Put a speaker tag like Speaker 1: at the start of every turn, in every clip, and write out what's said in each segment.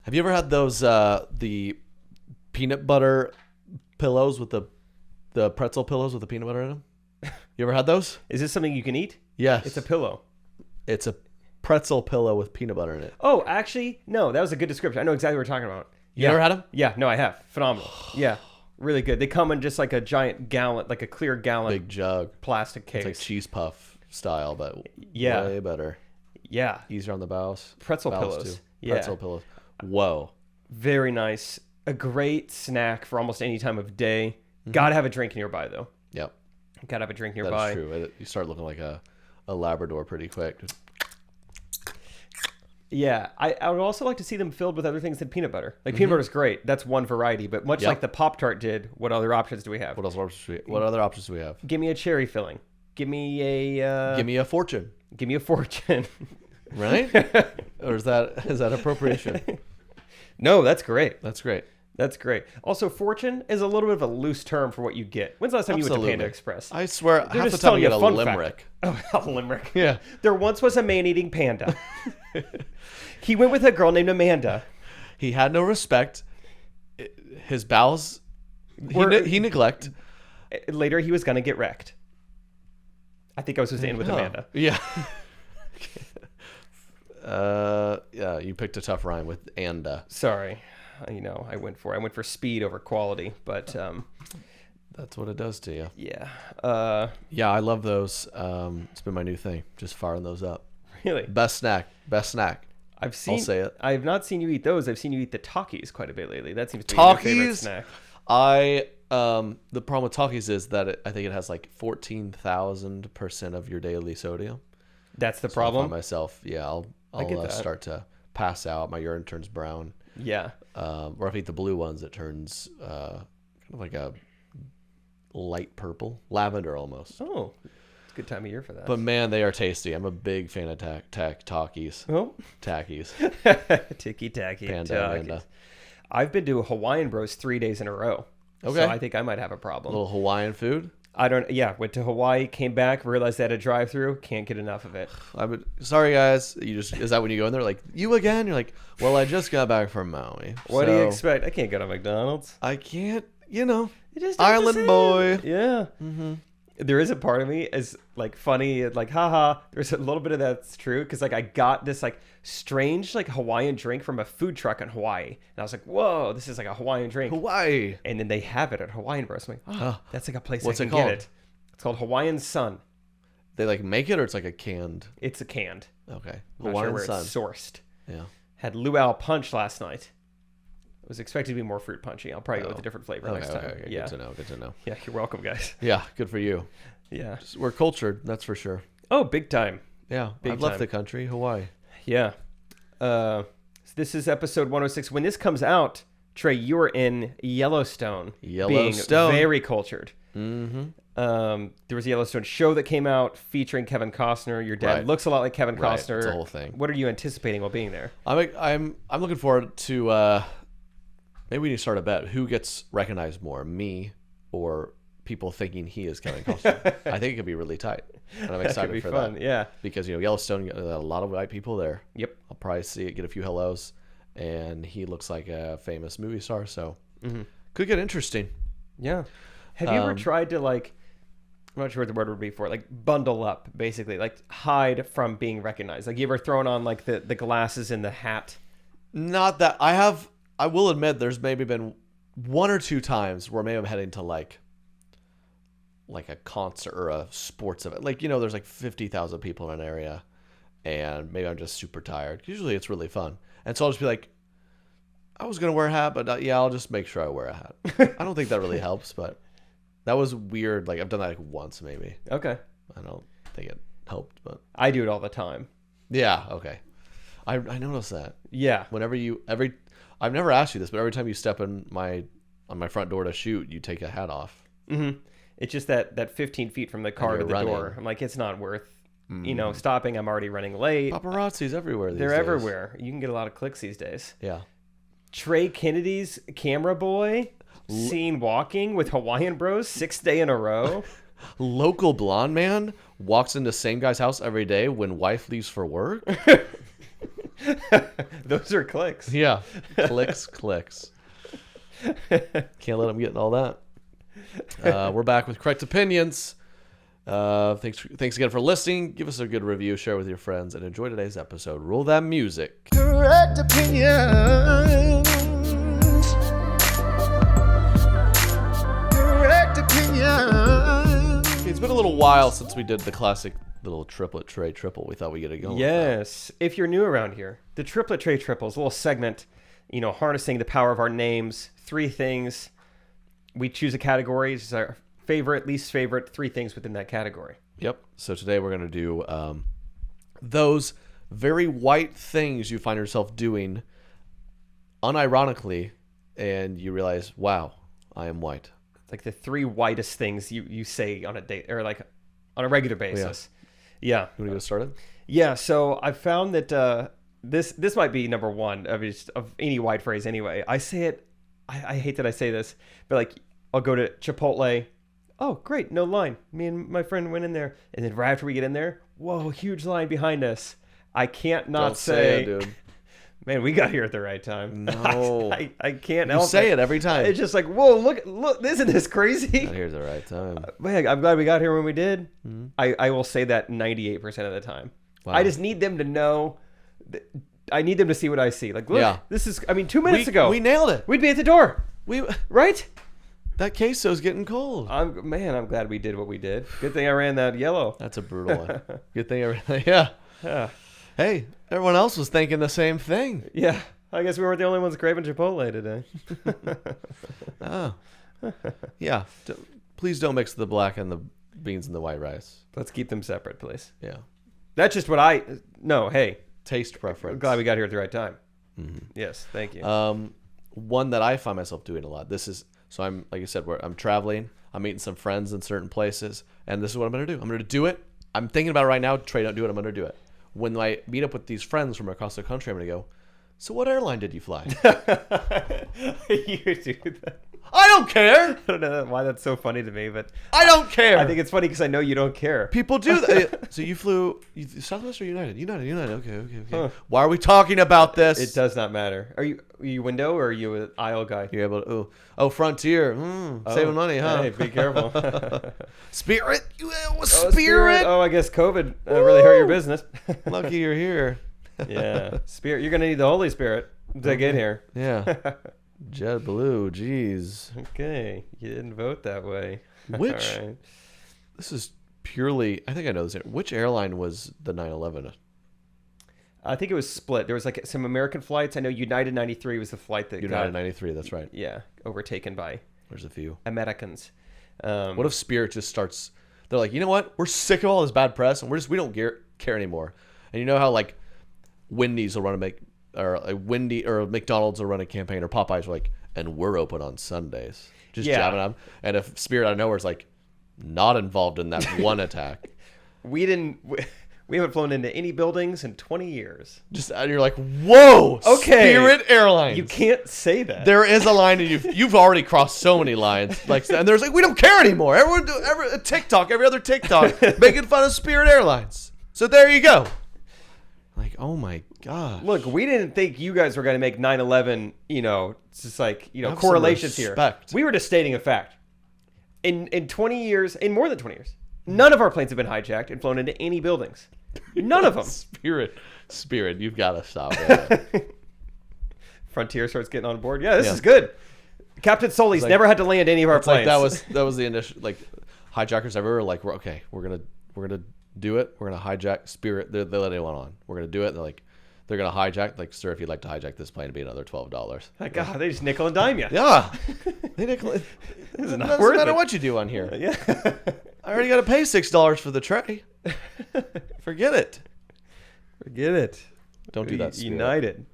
Speaker 1: Have you ever had those the peanut butter pillows with the pretzel pillows with the peanut butter in them? You ever had those?
Speaker 2: Is this something you can eat?
Speaker 1: Yes.
Speaker 2: It's a pillow.
Speaker 1: It's a pretzel pillow with peanut butter in it.
Speaker 2: Oh, actually, no. That was a good description. I know exactly what we're talking about.
Speaker 1: You ever had them?
Speaker 2: Yeah, no, I have. Phenomenal. Yeah, really good. They come in just like a giant gallon, like a clear gallon.
Speaker 1: Big jug.
Speaker 2: Plastic case.
Speaker 1: It's like cheese puff style, but
Speaker 2: yeah,
Speaker 1: way better.
Speaker 2: Yeah.
Speaker 1: Easier on the bowels.
Speaker 2: Pretzel
Speaker 1: bowels
Speaker 2: pillows.
Speaker 1: Too.
Speaker 2: Yeah.
Speaker 1: Pretzel pillows. Whoa.
Speaker 2: Very nice. A great snack for almost any time of day. Gotta have a drink nearby, though.
Speaker 1: Yep.
Speaker 2: Gotta have a drink nearby.
Speaker 1: That's true. You start looking like a Labrador pretty quick.
Speaker 2: Yeah. I would also like to see them filled with other things than peanut butter. Like, peanut butter is great. That's one variety. But much like the Pop-Tart did, what other options do we have?
Speaker 1: What other options do we have?
Speaker 2: Give me a cherry filling. Give me a...
Speaker 1: Give me a fortune.
Speaker 2: Give me a fortune.
Speaker 1: Right? Or is that appropriation?
Speaker 2: No, that's great.
Speaker 1: That's great.
Speaker 2: That's great. Also, fortune is a little bit of a loose term for what you get. When's the last time you went to Panda Express?
Speaker 1: I swear,
Speaker 2: They're
Speaker 1: half the
Speaker 2: just
Speaker 1: time
Speaker 2: telling
Speaker 1: you
Speaker 2: you
Speaker 1: get
Speaker 2: a
Speaker 1: a
Speaker 2: fun
Speaker 1: limerick.
Speaker 2: fact. Oh, a limerick.
Speaker 1: Yeah.
Speaker 2: There once was a man-eating panda. He went with a girl named Amanda.
Speaker 1: He had no respect. His bowels, he neglect.
Speaker 2: Later, he was going to get wrecked. I think I was supposed to end with Amanda.
Speaker 1: Yeah. Yeah, you picked a tough rhyme with anda.
Speaker 2: Sorry. I went for speed over quality, but
Speaker 1: that's what it does to you.
Speaker 2: Yeah.
Speaker 1: Yeah, I love those. It's been my new thing, just firing those up.
Speaker 2: Really?
Speaker 1: Best snack. I'll say it.
Speaker 2: I've not seen you eat those. I've seen you eat the Takis quite a bit lately. That seems to be your favorite snack.
Speaker 1: The problem with Takis is that I think it has like 14,000% of your daily sodium.
Speaker 2: That's the problem.
Speaker 1: I find myself, I'll start to pass out. My urine turns brown.
Speaker 2: Yeah.
Speaker 1: Or if I eat the blue ones, it turns kind of like a light purple, lavender almost.
Speaker 2: Oh, it's a good time of year for that.
Speaker 1: But man, they are tasty. I'm a big fan of Takis.
Speaker 2: Oh,
Speaker 1: Tackies.
Speaker 2: Ticky tacky.
Speaker 1: Panda.
Speaker 2: I've been to Hawaiian Bros 3 days in a row.
Speaker 1: Okay.
Speaker 2: So I think I might have a problem.
Speaker 1: A little Hawaiian food.
Speaker 2: Went to Hawaii, came back, realized they had a drive-through, can't get enough of it.
Speaker 1: Sorry guys, is that when you go in there like, you again? You're like, well, I just got back from Maui.
Speaker 2: What do you expect? I can't go to McDonald's.
Speaker 1: I can't,
Speaker 2: Island
Speaker 1: boy.
Speaker 2: Yeah. Mm-hmm. There is a part of me is like funny, like haha. There's a little bit of that's true because like I got this like strange like Hawaiian drink from a food truck in Hawaii, and I was like, whoa, this is like a Hawaiian drink.
Speaker 1: Hawaii.
Speaker 2: And then they have it at Hawaiian Bros. I'm like, that's like a place
Speaker 1: what's
Speaker 2: I can
Speaker 1: it called?
Speaker 2: get it. It's called Hawaiian Sun.
Speaker 1: They like make it, or it's like a canned.
Speaker 2: It's a canned.
Speaker 1: Okay.
Speaker 2: I'm not sure where it's sourced.
Speaker 1: Yeah.
Speaker 2: Had luau punch last night. It was expected to be more fruit punchy. I'll probably go with a different flavor next time.
Speaker 1: Okay.
Speaker 2: Yeah.
Speaker 1: Good to know.
Speaker 2: Yeah, you're welcome, guys.
Speaker 1: Yeah, good for you.
Speaker 2: Yeah.
Speaker 1: We're cultured, that's for sure.
Speaker 2: Oh, big time.
Speaker 1: Yeah, I've left the country, Hawaii.
Speaker 2: Yeah. So this is episode 106. When this comes out, Trey, you're in Yellowstone. Being very cultured.
Speaker 1: Mm-hmm.
Speaker 2: There was a Yellowstone show that came out featuring Kevin Costner. Your dad looks a lot like Kevin Costner.
Speaker 1: It's the whole thing.
Speaker 2: What are you anticipating while being there?
Speaker 1: I'm looking forward to maybe we need to start a bet. Who gets recognized more, me or people thinking he is Kevin Costner? I think it could be really tight, and I'm excited for that.
Speaker 2: Yeah,
Speaker 1: because Yellowstone, a lot of white people there.
Speaker 2: Yep,
Speaker 1: I'll probably see it, get a few hellos, and he looks like a famous movie star, so could get interesting.
Speaker 2: Yeah. Have you ever tried to like? I'm not sure what the word would be for it, like bundle up, basically, like hide from being recognized. Like you ever thrown on like the glasses and the hat?
Speaker 1: Not that I have. I will admit, there's maybe been one or two times where maybe I'm heading to like a concert or a sports event. Like, there's like 50,000 people in an area, and maybe I'm just super tired. Usually it's really fun. And so I'll just be like, I was going to wear a hat, but I'll just make sure I wear a hat. I don't think that really helps, but that was weird. Like, I've done that like once maybe.
Speaker 2: Okay.
Speaker 1: I don't think it helped, but
Speaker 2: I do it all the time.
Speaker 1: Yeah. Okay. I noticed that.
Speaker 2: Yeah.
Speaker 1: Whenever I've never asked you this, but every time you step on my front door to shoot, you take a hat off.
Speaker 2: Mm-hmm. It's just that 15 feet from the car to the door. I'm like, it's not worth, stopping. I'm already running late.
Speaker 1: Paparazzi's everywhere these days.
Speaker 2: They're everywhere. You can get a lot of clicks these days.
Speaker 1: Yeah.
Speaker 2: Trey Kennedy's camera boy seen walking with Hawaiian Bros 6th day in a row.
Speaker 1: Local blonde man walks into same guy's house every day when wife leaves for work.
Speaker 2: Those are clicks.
Speaker 1: Yeah, clicks. Can't let them get in all that. We're back with correct opinions. Thanks again for listening. Give us a good review, share with your friends, and enjoy today's episode. Roll that music.
Speaker 3: Correct opinions. Correct opinions.
Speaker 1: It's been a little while since we did the classic little Triple Trey Triplett. We thought we'd get it going.
Speaker 2: Yes. If you're new around here, the Triple Trey Triplett is a little segment, harnessing the power of our names. 3 things. We choose a category. It's our favorite, least favorite, 3 things within that category.
Speaker 1: Yep. So today we're going to do those very white things you find yourself doing unironically, and you realize, wow, I am white.
Speaker 2: Like the 3 whitest things you say on a date, or like on a regular basis. Yeah.
Speaker 1: You want to get started?
Speaker 2: Yeah. So I found that this might be number 1 of any white phrase anyway. I say it. I hate that I say this, but like I'll go to Chipotle. Oh, great, no line. Me and my friend went in there, and then right after we get in there, whoa, huge line behind us. I can't not
Speaker 1: Don't say it, dude.
Speaker 2: Man, we got here at the right time.
Speaker 1: No.
Speaker 2: I can't
Speaker 1: You
Speaker 2: help
Speaker 1: say it every time.
Speaker 2: It's just like, whoa, look, isn't this crazy?
Speaker 1: Got here at the right time.
Speaker 2: Man, I'm glad we got here when we did.
Speaker 1: Mm-hmm.
Speaker 2: I will say that 98% of the time.
Speaker 1: Wow.
Speaker 2: I just need them to know. I need them to see what I see. Like, look,
Speaker 1: Yeah.
Speaker 2: this is, 2 minutes ago,
Speaker 1: We nailed it.
Speaker 2: we'd be at the door. Right?
Speaker 1: That queso's getting cold.
Speaker 2: I'm glad we did what we did. Good thing I ran that yellow.
Speaker 1: That's a brutal one. Good thing everything. Yeah.
Speaker 2: Yeah.
Speaker 1: Hey, everyone else was thinking the same thing.
Speaker 2: Yeah. I guess we weren't the only ones craving Chipotle today.
Speaker 1: Oh. Yeah. Please don't mix the black and the beans and the white rice.
Speaker 2: Let's keep them separate, please.
Speaker 1: Yeah.
Speaker 2: That's just what no, hey.
Speaker 1: Taste preference.
Speaker 2: I'm glad we got here at the right time.
Speaker 1: Mm-hmm.
Speaker 2: Yes, thank you.
Speaker 1: One that I find myself doing a lot. So I'm, like I said, I'm traveling. I'm meeting some friends in certain places, and this is what I'm going to do. I'm going to do it. I'm thinking about it right now. Trey, don't do it. I'm going to do it. When I meet up with these friends from across the country, I'm going to go, so what airline did you fly?
Speaker 2: You do that.
Speaker 1: I don't care.
Speaker 2: I don't know why that's so funny to me, but
Speaker 1: I don't care.
Speaker 2: I think it's funny because I know you don't care.
Speaker 1: People do that. So you flew Southwest or United? United. Okay.
Speaker 2: Huh.
Speaker 1: Why are we talking about this?
Speaker 2: It does not matter. Are you window or are you an aisle guy?
Speaker 1: You're able to. Oh, Frontier. Saving money, huh?
Speaker 2: Hey, be careful.
Speaker 1: Spirit. Spirit.
Speaker 2: Oh, I guess COVID really hurt your business.
Speaker 1: Lucky you're here.
Speaker 2: Yeah, Spirit. You're gonna need the Holy Spirit to get here.
Speaker 1: Yeah. JetBlue. Jeez.
Speaker 2: Okay, you didn't vote that way.
Speaker 1: Which?
Speaker 2: All right.
Speaker 1: This is purely. I think I know this. Which airline was the 9/11?
Speaker 2: I think it was split. There was like some American flights. I know United 93 was the flight that
Speaker 1: United
Speaker 2: got
Speaker 1: 93. That's right.
Speaker 2: overtaken by
Speaker 1: There's a few.
Speaker 2: Americans.
Speaker 1: What if Spirit just starts? They're like, you know what? We're sick of all this bad press, and we don't care anymore. And you know how like Wendy's will run or McDonald's will run a campaign, or Popeyes are like, and we're open on Sundays. Just jabbing them. And if Spirit out of nowhere is like, not involved in that one attack.
Speaker 2: We haven't flown into any buildings in 20 years.
Speaker 1: And you're like, whoa,
Speaker 2: okay,
Speaker 1: Spirit Airlines.
Speaker 2: You can't say that.
Speaker 1: There is a line, and you've already crossed so many lines. And there's like, we don't care anymore. Every other TikTok, making fun of Spirit Airlines. So there you go. Like, oh my god.
Speaker 2: Look, we didn't think you guys were going to make 9/11. It's just like
Speaker 1: Have
Speaker 2: correlations
Speaker 1: some
Speaker 2: here.
Speaker 1: respect.
Speaker 2: We were just stating a fact. In 20 years, in more than 20 years, none of our planes have been hijacked and flown into any buildings. None of them.
Speaker 1: Spirit, you've got to stop it.
Speaker 2: Frontier starts getting on board. Yeah, this is good. Captain Sully's never had to land any of our planes.
Speaker 1: That was the initial, like, hijackers everywhere. Like, we're gonna do it. We're gonna hijack Spirit. They let anyone on. We're gonna do it. And they're gonna hijack. Like, sir, if you'd like to hijack this plane, it'd be another $12.
Speaker 2: Like, God, they just nickel and dime you.
Speaker 1: Yeah, they nickel. It
Speaker 2: not
Speaker 1: doesn't
Speaker 2: worth
Speaker 1: matter
Speaker 2: it.
Speaker 1: what you do on here.
Speaker 2: Yeah.
Speaker 1: I already got to pay $6 for the tray. Forget it.
Speaker 2: Forget it.
Speaker 1: Don't do that. Spirit.
Speaker 2: United.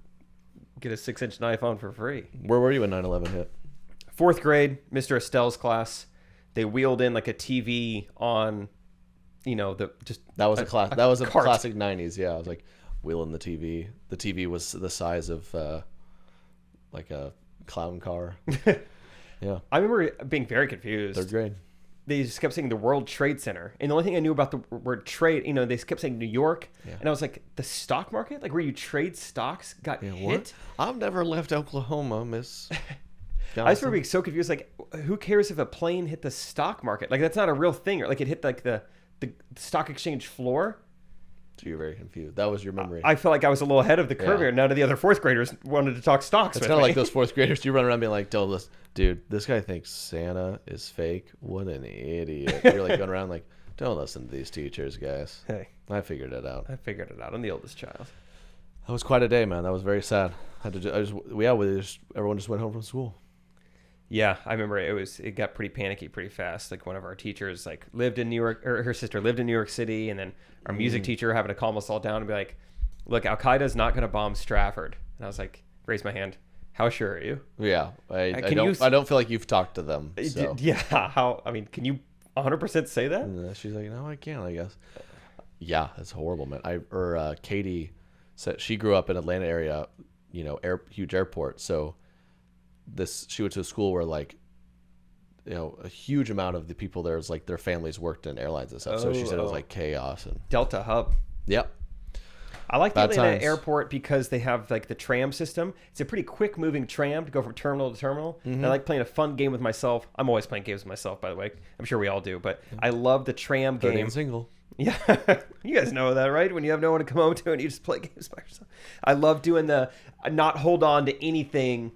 Speaker 2: Get a 6-inch knife on for free.
Speaker 1: Where were you when 9/11 hit?
Speaker 2: 4th grade, Mr. Estelle's class. They wheeled in like a TV on,
Speaker 1: That was a
Speaker 2: cart.
Speaker 1: classic 90s. Yeah, I was like wheeling the TV. The TV was the size of like a clown car. Yeah.
Speaker 2: I remember being very confused.
Speaker 1: 3rd grade.
Speaker 2: they just kept saying the World Trade Center. And the only thing I knew about the word trade, they kept saying New York.
Speaker 1: Yeah.
Speaker 2: And I was like, the stock market? Like where you trade stocks got hit?
Speaker 1: What? I've never left Oklahoma, Miss.
Speaker 2: I just remember being so confused. Like, who cares if a plane hit the stock market? Like, that's not a real thing. Or like it hit like the stock exchange floor.
Speaker 1: So you're very confused. That was your memory.
Speaker 2: I felt like I was a little ahead of the curve here. None of the other fourth graders wanted to talk stocks.
Speaker 1: It's kind of like those fourth graders. You run around being like, "Don't listen, dude. This guy thinks Santa is fake. What an idiot!" You're like going around like, "Don't listen to these teachers, guys."
Speaker 2: Hey,
Speaker 1: I figured it out.
Speaker 2: I'm the oldest child.
Speaker 1: That was quite a day, man. That was very sad. Everyone just went home from school.
Speaker 2: Yeah, I remember it got pretty panicky pretty fast. Like one of our teachers like lived in New York, or her sister lived in New York City, and then our music teacher having to calm us all down and be like, "Look, Al Qaeda's not going to bomb Stratford." And I was like, raise my hand. How sure are you?
Speaker 1: Yeah, I don't feel like you've talked to them. So.
Speaker 2: Yeah, how? I mean, can you 100% say that?
Speaker 1: And she's like, "No, I can't. I guess." Yeah, that's horrible, man. Katie said she grew up in Atlanta area, huge airport, so. She went to a school where like a huge amount of the people there is like their families worked in airlines and stuff. So she said it was like chaos and
Speaker 2: Delta hub.
Speaker 1: Yep.
Speaker 2: I like the Atlanta airport because they have like the tram system. It's a pretty quick moving tram to go from terminal to terminal. And I like playing a fun game with myself. I'm always playing games with myself, by the way. I'm sure we all do, but I love the tram game.
Speaker 1: And single.
Speaker 2: Yeah, you guys know that, right? When you have no one to come home to and you just play games by yourself. I love doing the not hold on to anything.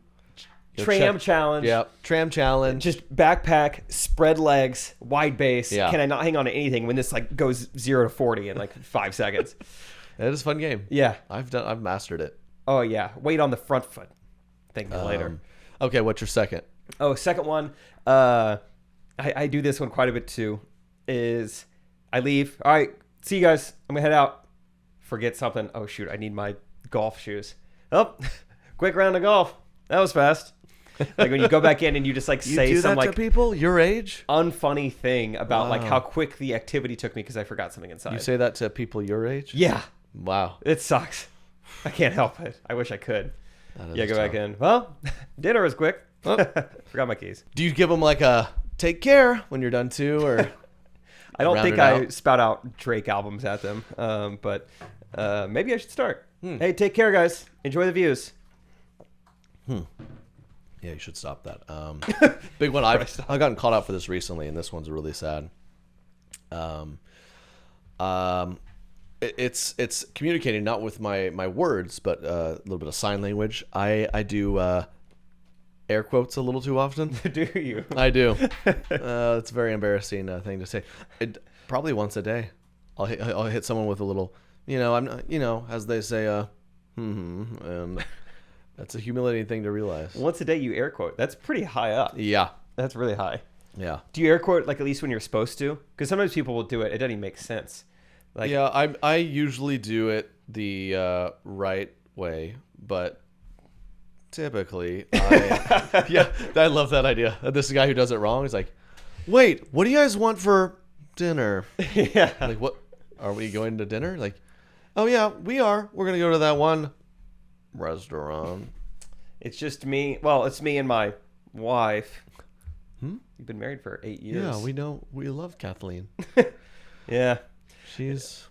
Speaker 2: Tram challenge.
Speaker 1: Yeah, tram challenge.
Speaker 2: Just backpack, spread legs, wide base.
Speaker 1: Yeah.
Speaker 2: Can I not hang on to anything when this like goes 0 to 40 in like 5 seconds?
Speaker 1: It is a fun game.
Speaker 2: Yeah.
Speaker 1: I've mastered it.
Speaker 2: Oh yeah. Wait on the front foot. Thank you later.
Speaker 1: Okay, what's your second?
Speaker 2: Oh, second one. I do this one quite a bit too. Is I leave. All right, see you guys. I'm gonna head out. Forget something. Oh shoot, I need my golf shoes. Oh, quick round of golf. That was fast. Like when you go back in and you just like say some like
Speaker 1: to people your age
Speaker 2: unfunny thing about like how quick the activity took me because I forgot something inside.
Speaker 1: You say that to people your age?
Speaker 2: Yeah.
Speaker 1: Wow.
Speaker 2: It sucks. I can't help it. I wish I could. Yeah, go
Speaker 1: tough.
Speaker 2: back in. Well, dinner was quick. Oh, forgot my keys.
Speaker 1: Do you give them like a take care when you're done too, or?
Speaker 2: I don't think I spout out Drake albums at them, but maybe I should start. Hey, take care, guys. Enjoy the views.
Speaker 1: Yeah, you should stop that. Big one. I've gotten caught out for this recently, and this one's really sad. It's communicating not with my words, but a little bit of sign language. I do air quotes a little too often.
Speaker 2: Do you?
Speaker 1: I do. It's a very embarrassing thing to say. Probably once a day, I'll hit someone with a little, I'm not, as they say, and. That's a humiliating thing to realize.
Speaker 2: Once a day you air quote. That's pretty high up.
Speaker 1: Yeah.
Speaker 2: That's really high.
Speaker 1: Yeah.
Speaker 2: Do you air quote like at least when you're supposed to? Because sometimes people will do it. It doesn't even make sense. Like,
Speaker 1: yeah, I usually do it the right way, but typically I love that idea. This guy who does it wrong is like, wait, what do you guys want for dinner?
Speaker 2: Yeah.
Speaker 1: Like, what? Are we going to dinner? Like, oh yeah, we are. We're going to go to that one restaurant.
Speaker 2: It's just me. Well, it's me and my wife. You've been married for 8 years.
Speaker 1: Yeah, we know. We love Kathleen.
Speaker 2: Yeah.
Speaker 1: She's.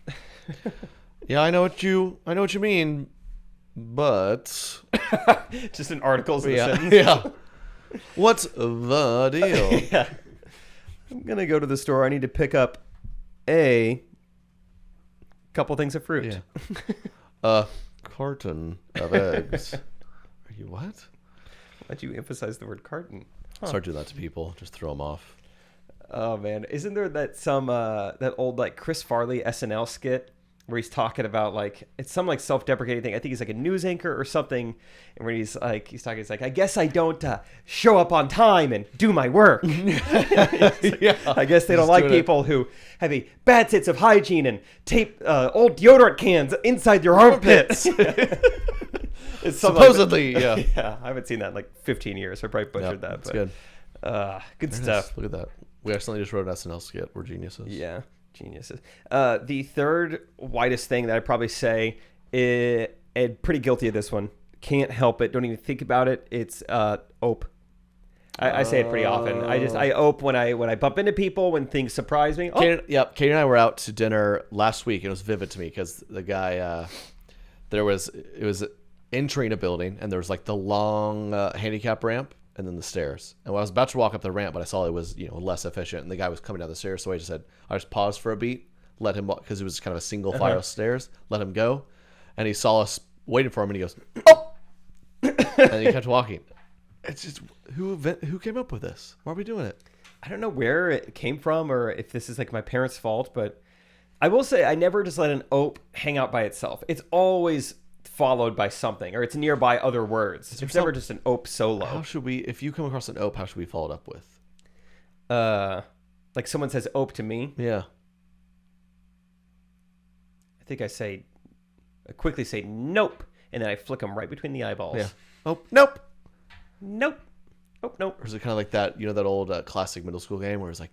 Speaker 1: Yeah, I know what you mean, but
Speaker 2: just in articles in a sentence.
Speaker 1: Yeah. What's the deal?
Speaker 2: Yeah. I'm gonna go to the store. I need to pick up a couple things of fruit.
Speaker 1: Yeah. Carton of eggs. Are you what?
Speaker 2: Why'd you emphasize the word carton?
Speaker 1: Start doing that to people. Just throw them off.
Speaker 2: Oh man, isn't there that old like Chris Farley SNL skit where he's talking about like it's some like self-deprecating thing? I think he's like a news anchor or something, and when he's like, I guess I don't show up on time and do my work. Yeah, I guess they don't like people who have a bad sense of hygiene and tape old deodorant cans inside their armpits. It's
Speaker 1: supposedly,
Speaker 2: yeah. Yeah, I haven't seen that in like 15 years. I probably butchered that.
Speaker 1: That's
Speaker 2: good. Good stuff.
Speaker 1: Look at that. We accidentally just wrote an SNL skit. We're geniuses.
Speaker 2: Yeah, geniuses. The third whitest thing that I'd probably say, and pretty guilty of this one. Can't help it. Don't even think about it. It's ope. I say it pretty often. I ope when I bump into people, when things surprise me. Oh,
Speaker 1: Katie and I were out to dinner last week, and it was vivid to me because the guy, it was entering a building, and there was like the long handicap ramp and then the stairs. And when I was about to walk up the ramp, but I saw it was less efficient, and the guy was coming down the stairs, so I just said, I just paused for a beat, let him walk, because it was kind of a single flight of stairs, let him go, and he saw us waiting for him, and he goes, oh, and he kept walking. It's just who came up with this? Why are we doing it?
Speaker 2: I don't know where it came from or if this is like my parents' fault, but I will say I never just let an ope hang out by itself. It's always followed by something, or it's nearby other words. It's never just an ope solo.
Speaker 1: How should we, if you come across an ope, how should we follow it up with?
Speaker 2: Like someone says ope to me.
Speaker 1: Yeah.
Speaker 2: I think I quickly say nope, and then I flick them right between the eyeballs.
Speaker 1: Yeah. Oh, nope.
Speaker 2: Nope. Oh, nope.
Speaker 1: Or is it kind of like that, that old classic middle school game where it's like,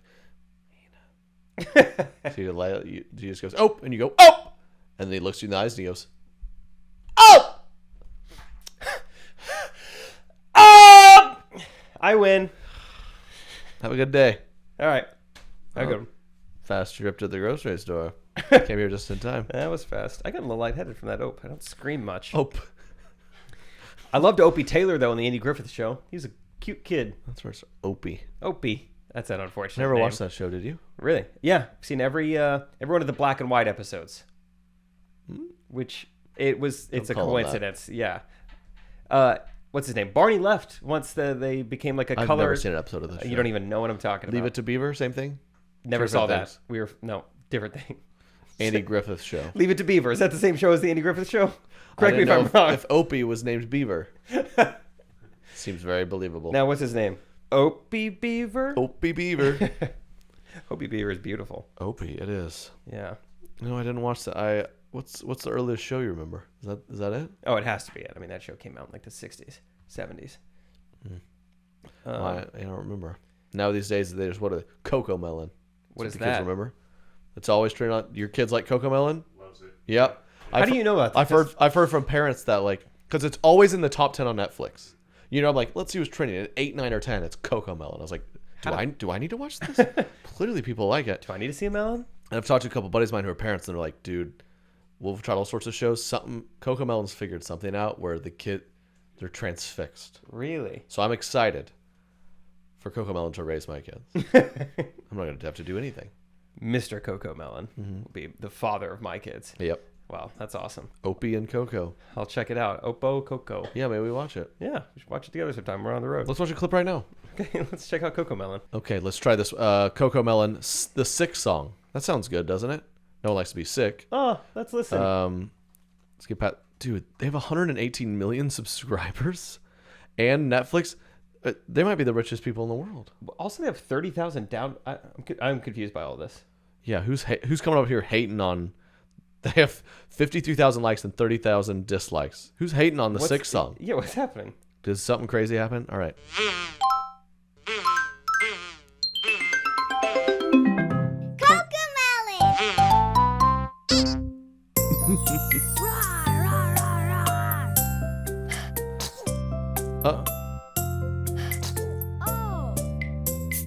Speaker 1: so you just goes, oh, and you go, oh, and then he looks you in the eyes and he goes, oh,
Speaker 2: oh, I win.
Speaker 1: Have a good day.
Speaker 2: All right. Have a good one.
Speaker 1: Fast trip to the grocery store. Came here just in time.
Speaker 2: That was fast. I got a little lightheaded from that ope. I don't scream much.
Speaker 1: Ope.
Speaker 2: I loved Opie Taylor, though, in the Andy Griffith Show. He was a cute kid.
Speaker 1: That's where it's Opie.
Speaker 2: Opie. That's an unfortunate
Speaker 1: Never
Speaker 2: name.
Speaker 1: watched that show, did you?
Speaker 2: Really? Yeah. I've seen every one of the black and white episodes. Which, it's a coincidence. Yeah. What's his name? Barney left once they became like a
Speaker 1: I've
Speaker 2: color.
Speaker 1: never seen an episode of this show.
Speaker 2: You don't even know what I'm talking about.
Speaker 1: Leave It to Beaver, same thing?
Speaker 2: Never saw that. Different thing.
Speaker 1: Andy Griffith Show.
Speaker 2: Leave It to Beaver. Is that the same show as the Andy Griffith Show?
Speaker 1: I
Speaker 2: Correct me if
Speaker 1: didn't
Speaker 2: I'm
Speaker 1: know
Speaker 2: wrong.
Speaker 1: If Opie was named Beaver. Seems very believable.
Speaker 2: Now, what's his name? Opie Beaver?
Speaker 1: Opie Beaver.
Speaker 2: Opie Beaver is beautiful.
Speaker 1: Opie, it is.
Speaker 2: Yeah.
Speaker 1: No, I didn't watch that. What's the earliest show you remember? Is that it?
Speaker 2: Oh, it has to be it. I mean, that show came out in like the 60s, 70s.
Speaker 1: I don't remember. Now these days, there's Cocomelon.
Speaker 2: What is
Speaker 1: the
Speaker 2: that?
Speaker 1: Kids remember? It's always training on. Your kids like Cocomelon?
Speaker 4: Loves it.
Speaker 1: Yep.
Speaker 2: How do you know about that?
Speaker 1: I've heard from parents that because it's always in the top 10 on Netflix. I'm like, let's see who's trending. At 8, 9, or 10, it's Cocomelon. I was like, do I need to watch this? Clearly people like it.
Speaker 2: Do I need to see a melon?
Speaker 1: And I've talked to a couple buddies of mine who are parents, and they're like, dude, we've tried all sorts of shows. Cocomelon's figured something out where they're transfixed.
Speaker 2: Really?
Speaker 1: So I'm excited for Cocomelon to raise my kids. I'm not going to have to do anything.
Speaker 2: Mr. Cocomelon will be the father of my kids.
Speaker 1: Yep.
Speaker 2: Wow, that's awesome.
Speaker 1: Opie and Coco.
Speaker 2: I'll check it out. Oppo Coco.
Speaker 1: Yeah, maybe we watch it.
Speaker 2: Yeah, we should watch it together sometime. We're on the road.
Speaker 1: Let's watch a clip right now.
Speaker 2: Okay, let's check out Cocomelon.
Speaker 1: Okay, let's try this. Cocomelon, the sick song. That sounds good, doesn't it? No one likes to be sick.
Speaker 2: Oh, let's listen.
Speaker 1: Let's get back. Dude, they have 118 million subscribers, and Netflix. They might be the richest people in the world.
Speaker 2: Also, they have 30,000 down. I'm confused by all this.
Speaker 1: Yeah, who's coming up here hating on? They have 52,000 likes and 30,000 dislikes. Who's hating on the sick song?
Speaker 2: Yeah, what's happening?
Speaker 1: Did something crazy happen? All right.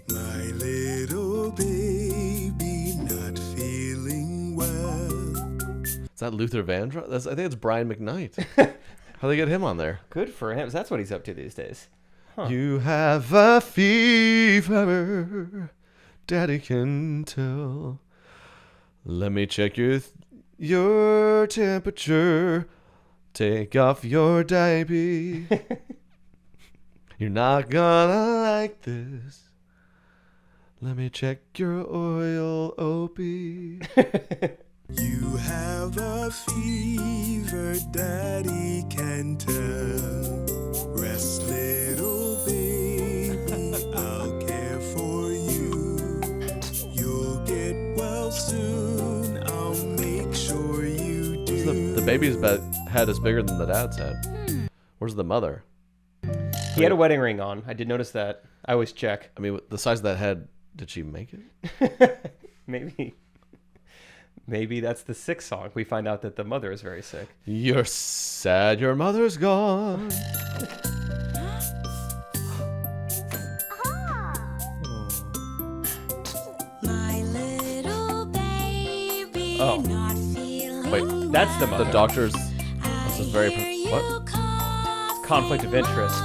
Speaker 3: My little baby not feeling well.
Speaker 1: Is that Luther Vandross? I think it's Brian McKnight. How they get him on there?
Speaker 2: Good for him. That's what he's up to these days.
Speaker 1: You have a fever, Daddy can tell. Let me check your temperature. Take off your diaper. You're not gonna like this. Let me check your oil, Opie.
Speaker 3: You have a fever, Daddy can tell. Rest, little baby, I'll care for you. You'll get well soon, I'll make sure you do.
Speaker 1: The baby's head is bigger than the dad's head. Where's the mother?
Speaker 2: He had a wedding ring on. I did notice that. I always check.
Speaker 1: I mean, the size of that head, did she make it?
Speaker 2: Maybe that's the sick song. We find out that the mother is very sick.
Speaker 1: You're sad your mother's gone.
Speaker 2: Oh,
Speaker 1: Wait,
Speaker 2: that's the
Speaker 1: the
Speaker 2: mother.
Speaker 1: doctor's. This is very. What?
Speaker 2: Conflict of interest.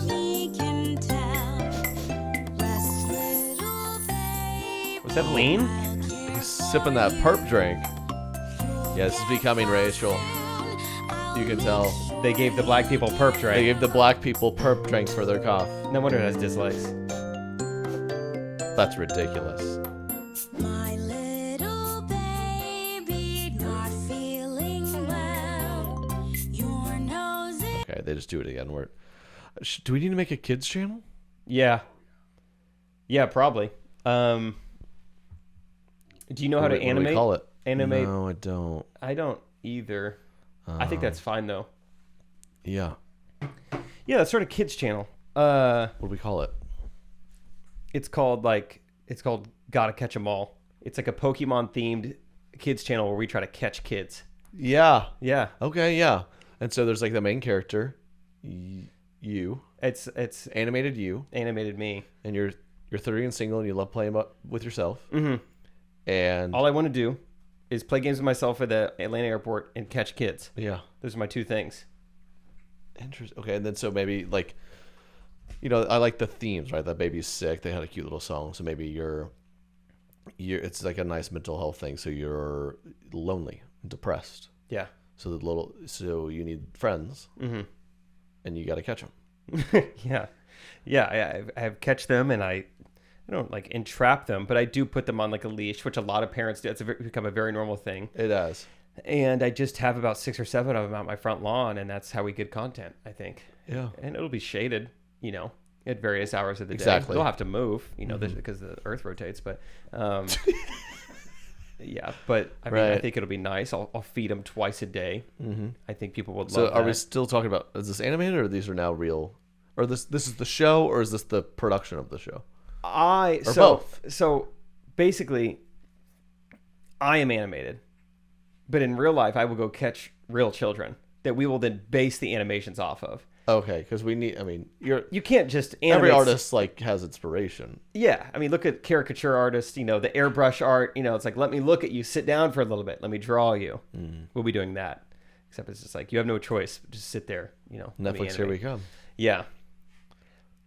Speaker 2: Was that lean?
Speaker 1: He's sipping that perp drink. Yeah, this is becoming racial. You can tell.
Speaker 2: They gave the black people perp
Speaker 1: They
Speaker 2: drink.
Speaker 1: gave the black people perp drinks for their cough.
Speaker 2: No wonder it has dislikes.
Speaker 1: That's ridiculous.
Speaker 4: My little baby not feeling well. Your nose is
Speaker 1: Okay, they just do it again. Do we need to make a kids channel?
Speaker 2: Yeah. Yeah, probably. Do you know how to
Speaker 1: What do we
Speaker 2: animate?
Speaker 1: call it?
Speaker 2: Animate?
Speaker 1: No, I don't.
Speaker 2: I don't either. I think that's fine though.
Speaker 1: Yeah.
Speaker 2: Yeah, that's sort of kids channel.
Speaker 1: What do we call it?
Speaker 2: It's called Gotta Catch 'Em All. It's like a Pokemon themed kids channel where we try to catch kids.
Speaker 1: Yeah.
Speaker 2: Yeah.
Speaker 1: Okay, yeah. And so there's like the main character, you,
Speaker 2: It's
Speaker 1: animated you,
Speaker 2: animated me.
Speaker 1: and you're 30 and single and you love playing with yourself.
Speaker 2: Mm-hmm.
Speaker 1: And
Speaker 2: All I want to do is play games with myself at the Atlanta airport and catch kids.
Speaker 1: yeah.
Speaker 2: Those are my two things.
Speaker 1: Interesting. Okay, and then so maybe like, I like the themes, right? That baby's sick. They had a cute little song. So maybe you're it's like a nice mental health thing. So you're lonely, depressed.
Speaker 2: Yeah.
Speaker 1: So you need friends,
Speaker 2: Mm-hmm.
Speaker 1: and you got to catch them.
Speaker 2: Yeah. Yeah. I have catch them and I don't like entrap them, but I do put them on like a leash, which a lot of parents do. It's become a very normal thing.
Speaker 1: It has.
Speaker 2: And I just have about 6 or 7 of them out my front lawn, and that's how we get content, I think.
Speaker 1: Yeah.
Speaker 2: And it'll be shaded, at various hours of the day.
Speaker 1: Exactly.
Speaker 2: They'll have to move, because the earth rotates. But yeah, but I mean, I
Speaker 1: Right.
Speaker 2: think it'll be nice. I'll feed them twice a day.
Speaker 1: Mm-hmm.
Speaker 2: I think people would
Speaker 1: So
Speaker 2: love
Speaker 1: are
Speaker 2: that.
Speaker 1: we still talking about, is this animated or these are now real? Or this is the show, or is this the production of the show? Or both?
Speaker 2: So basically, I am animated, but in real life, I will go catch real children that we will then base the animations off of.
Speaker 1: Okay, because
Speaker 2: You can't just animate.
Speaker 1: every artist like has inspiration.
Speaker 2: Yeah, I mean, look at caricature artists. The airbrush art. It's like, let me look at you, sit down for a little bit, let me draw you. We'll be doing that. Except it's just like you have no choice, just sit there. Let me
Speaker 1: Netflix, here we
Speaker 2: animate.
Speaker 1: come.
Speaker 2: Yeah.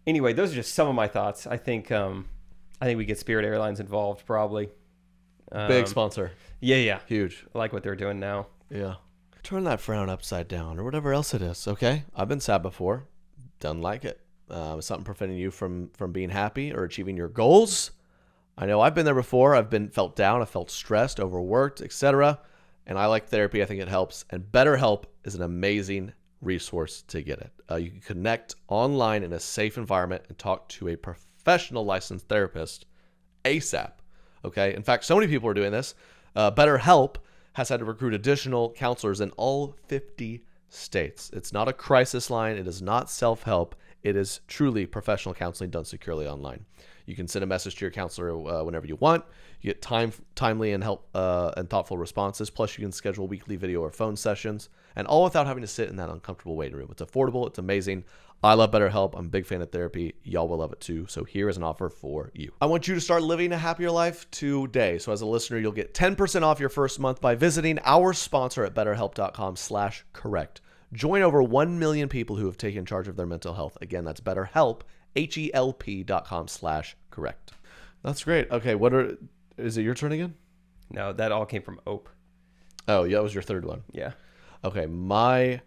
Speaker 2: Anyway, those are just some of my thoughts. I think we get Spirit Airlines involved probably.
Speaker 1: Big sponsor,
Speaker 2: Yeah.
Speaker 1: huge.
Speaker 2: I like what they're doing now.
Speaker 1: Yeah. Turn that frown upside down, or whatever else it is. Okay, I've been sad before. Don't like it. Something preventing you from being happy or achieving your goals. I know I've been there before. I've felt down. I felt stressed, overworked, etc. And I like therapy. I think it helps. And BetterHelp is an amazing resource to get it. You can connect online in a safe environment and talk to a professional licensed therapist ASAP. Okay. In fact, so many people are doing this. BetterHelp has had to recruit additional counselors in all 50 states. It's not a crisis line. It is not self-help. It is truly professional counseling done securely online. You can send a message to your counselor whenever you want. You get timely and thoughtful responses. Plus, you can schedule weekly video or phone sessions, and all without having to sit in that uncomfortable waiting room. It's affordable. It's amazing. I love BetterHelp. I'm a big fan of therapy. Y'all will love it too. So here is an offer for you. I want you to start living a happier life today. So as a listener, you'll get 10% off your first month by visiting our sponsor at betterhelp.com/correct. Join over 1 million people who have taken charge of their mental health. Again, that's BetterHelp, HELP.com/correct. That's great. Okay, is it your turn again?
Speaker 2: No, that all came from Ope.
Speaker 1: Oh, yeah, that was your third one.
Speaker 2: Yeah.
Speaker 1: Okay, my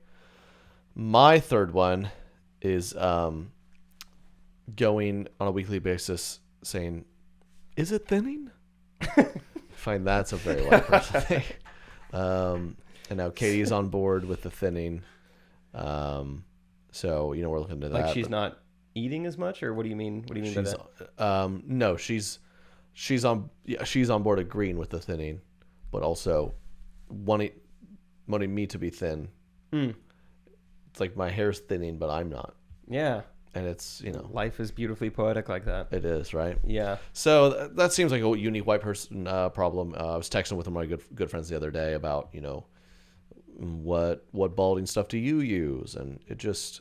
Speaker 1: third one is going on a weekly basis saying, is it thinning? I find that's a very white person thing. And now Katie's on board with the thinning. So, we're looking into that.
Speaker 2: Like she's not eating as much, or what do you mean? What do you mean by that?
Speaker 1: No, she's on board agreeing with the thinning, but also wanting me to be thin. It's like my hair's thinning, but I'm not.
Speaker 2: Yeah.
Speaker 1: And it's,
Speaker 2: Life is beautifully poetic like that.
Speaker 1: it is, right?
Speaker 2: Yeah.
Speaker 1: So that seems like a unique white person problem. I was texting with one of my good friends the other day about, what balding stuff do you use? And it's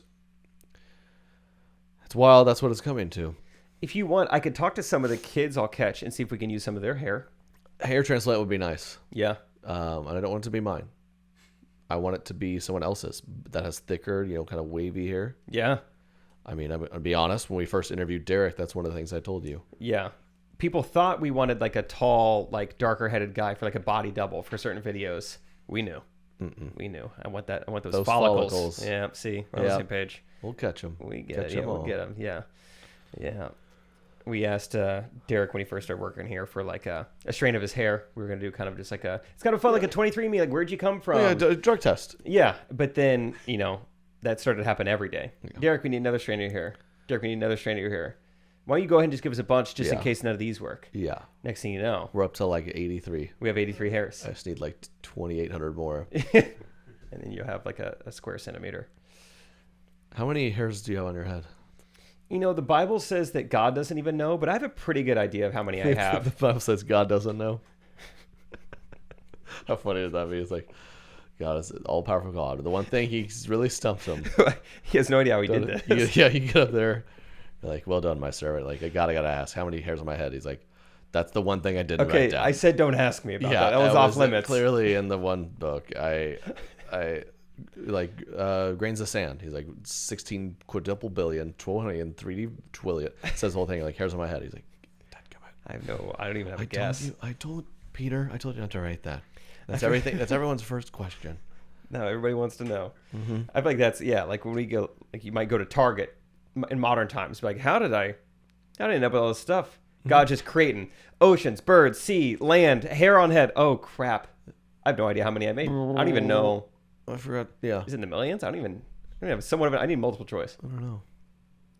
Speaker 1: wild. That's what it's coming to.
Speaker 2: If you want, I could talk to some of the kids I'll catch and see if we can use some of their hair.
Speaker 1: Hair transplant would be nice.
Speaker 2: Yeah.
Speaker 1: And I don't want it to be mine. I want it to be someone else's that has thicker, kind of wavy hair.
Speaker 2: Yeah.
Speaker 1: I mean, I'll be honest. When we first interviewed Derek, that's one of the things I told you.
Speaker 2: Yeah. People thought we wanted like a tall, like darker headed guy for like a body double for certain videos. We knew. We knew. I want that. I want those follicles. Yeah. See, we're on the same page.
Speaker 1: We'll catch them.
Speaker 2: We get it. Yeah, we'll get them. Yeah. Yeah. We asked Derek when he first started working here for like a strain of his hair. We were going to do kind of just like it's kind of fun, like a 23andMe, like where'd you come from?
Speaker 1: Yeah, drug test.
Speaker 2: Yeah. But then, that started to happen every day. Yeah. Derek, we need another strain of your hair. Derek, we need another strain of your hair. Why don't you go ahead and just give us a bunch just in case none of these work?
Speaker 1: Yeah.
Speaker 2: Next thing you know,
Speaker 1: we're up to like 83.
Speaker 2: We have 83 hairs.
Speaker 1: I just need like 2,800 more.
Speaker 2: And then you'll have like a square centimeter.
Speaker 1: How many hairs do you have on your head?
Speaker 2: The Bible says that God doesn't even know, but I have a pretty good idea of how many I have.
Speaker 1: The Bible says God doesn't know. How funny would that be? It's like, God is an all-powerful God. The one thing he's really stumped him.
Speaker 2: He has no idea how he did this.
Speaker 1: You get up there. You're like, well done, my servant. Like, I gotta ask, how many hairs on my head? He's like, that's the one thing I didn't write down.
Speaker 2: I said don't ask me about that. That was off limits.
Speaker 1: Clearly in the one book. I grains of sand. He's like 16 quadruple billion, 3D twillion. Says the whole thing like hairs on my head. He's like,
Speaker 2: I don't even have a guess.
Speaker 1: Peter, I told you not to write that. That's everything. That's everyone's first question.
Speaker 2: No, everybody wants to know. Mm-hmm. I feel like that's like when we go, like you might go to Target in modern times, like how did I end up with all this stuff? God just creating oceans, birds, sea, land, hair on head. Oh crap! I have no idea how many I made. I don't even know.
Speaker 1: I forgot. Yeah,
Speaker 2: is it in the millions? I don't even have somewhat of it. I need multiple choice.
Speaker 1: I don't know.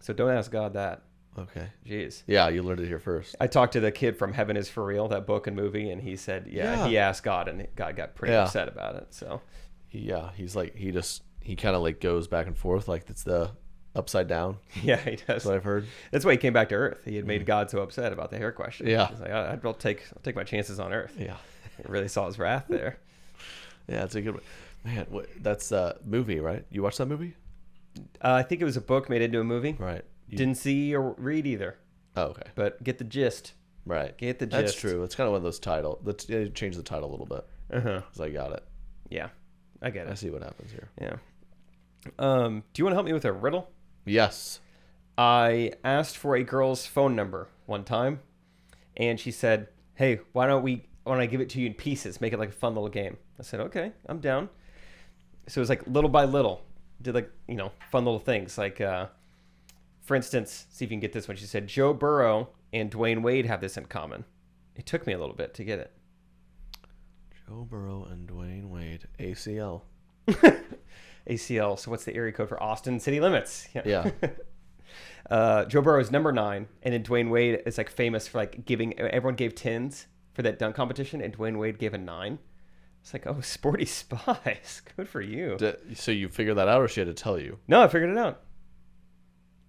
Speaker 2: So don't ask God that.
Speaker 1: Okay.
Speaker 2: Jeez.
Speaker 1: Yeah, you learned it here first.
Speaker 2: I talked to the kid from Heaven is for Real, that book and movie, and he said, he asked God, and God got pretty upset about it. So.
Speaker 1: Yeah, he's like he kind of like goes back and forth like it's the upside down.
Speaker 2: Yeah, he does.
Speaker 1: That's what I've heard.
Speaker 2: That's why he came back to Earth. He had made God so upset about the hair question.
Speaker 1: Yeah.
Speaker 2: He's like, I'll take my chances on Earth.
Speaker 1: Yeah.
Speaker 2: He really saw his wrath there.
Speaker 1: Yeah, it's a good one. Man, that's a movie, right? You watched that movie?
Speaker 2: I think it was a book made into a movie.
Speaker 1: Right.
Speaker 2: Didn't see or read either.
Speaker 1: Oh, okay.
Speaker 2: But get the gist.
Speaker 1: Right.
Speaker 2: Get the gist.
Speaker 1: That's true. It's kind of one of those titles. They changed the title a little bit.
Speaker 2: Uh-huh.
Speaker 1: So I got it.
Speaker 2: Yeah. I get it.
Speaker 1: I see what happens here.
Speaker 2: Yeah. Do you want to help me with a riddle?
Speaker 1: Yes.
Speaker 2: I asked for a girl's phone number one time, and she said, "Hey, why don't I give it to you in pieces? Make it like a fun little game." I said, "Okay, I'm down." So it was like little by little, did like fun little things like, for instance, see if you can get this one. She said, "Joe Burrow and Dwayne Wade have this in common." It took me a little bit to get it.
Speaker 1: Joe Burrow and Dwayne Wade, ACL.
Speaker 2: ACL. So what's the area code for Austin City Limits?
Speaker 1: Yeah.
Speaker 2: Joe Burrow is number 9, and then Dwayne Wade is like famous for like giving. Everyone gave 10s for that dunk competition, and Dwayne Wade gave a 9. It's like, oh, sporty spies. Good for you.
Speaker 1: So you figured that out, or she had to tell you?
Speaker 2: No, I figured it out.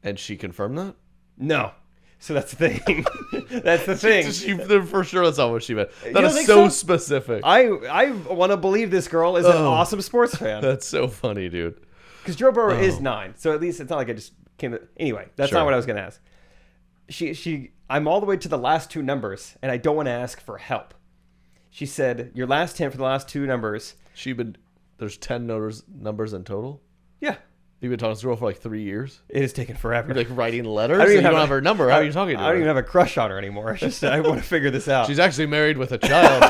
Speaker 1: And she confirmed that?
Speaker 2: No. So that's the thing. That's the thing.
Speaker 1: For sure, that's not what she meant. That is so specific.
Speaker 2: I want to believe this girl is an awesome sports fan.
Speaker 1: That's so funny, dude.
Speaker 2: Because Joe Burrow is 9, so at least it's not like I just came. Anyway, that's not what I was going to ask. I'm all the way to the last 2 numbers, and I don't want to ask for help. She said, "Your last 10 for the last 2 numbers."
Speaker 1: There's 10 numbers in total.
Speaker 2: Yeah.
Speaker 1: You've been talking to this girl for like 3 years?
Speaker 2: It has taken forever.
Speaker 1: You're like writing letters? You don't have her number. How are you talking to her?
Speaker 2: I don't even have a crush on her anymore. It's just, I want to figure this out.
Speaker 1: She's actually married with a child.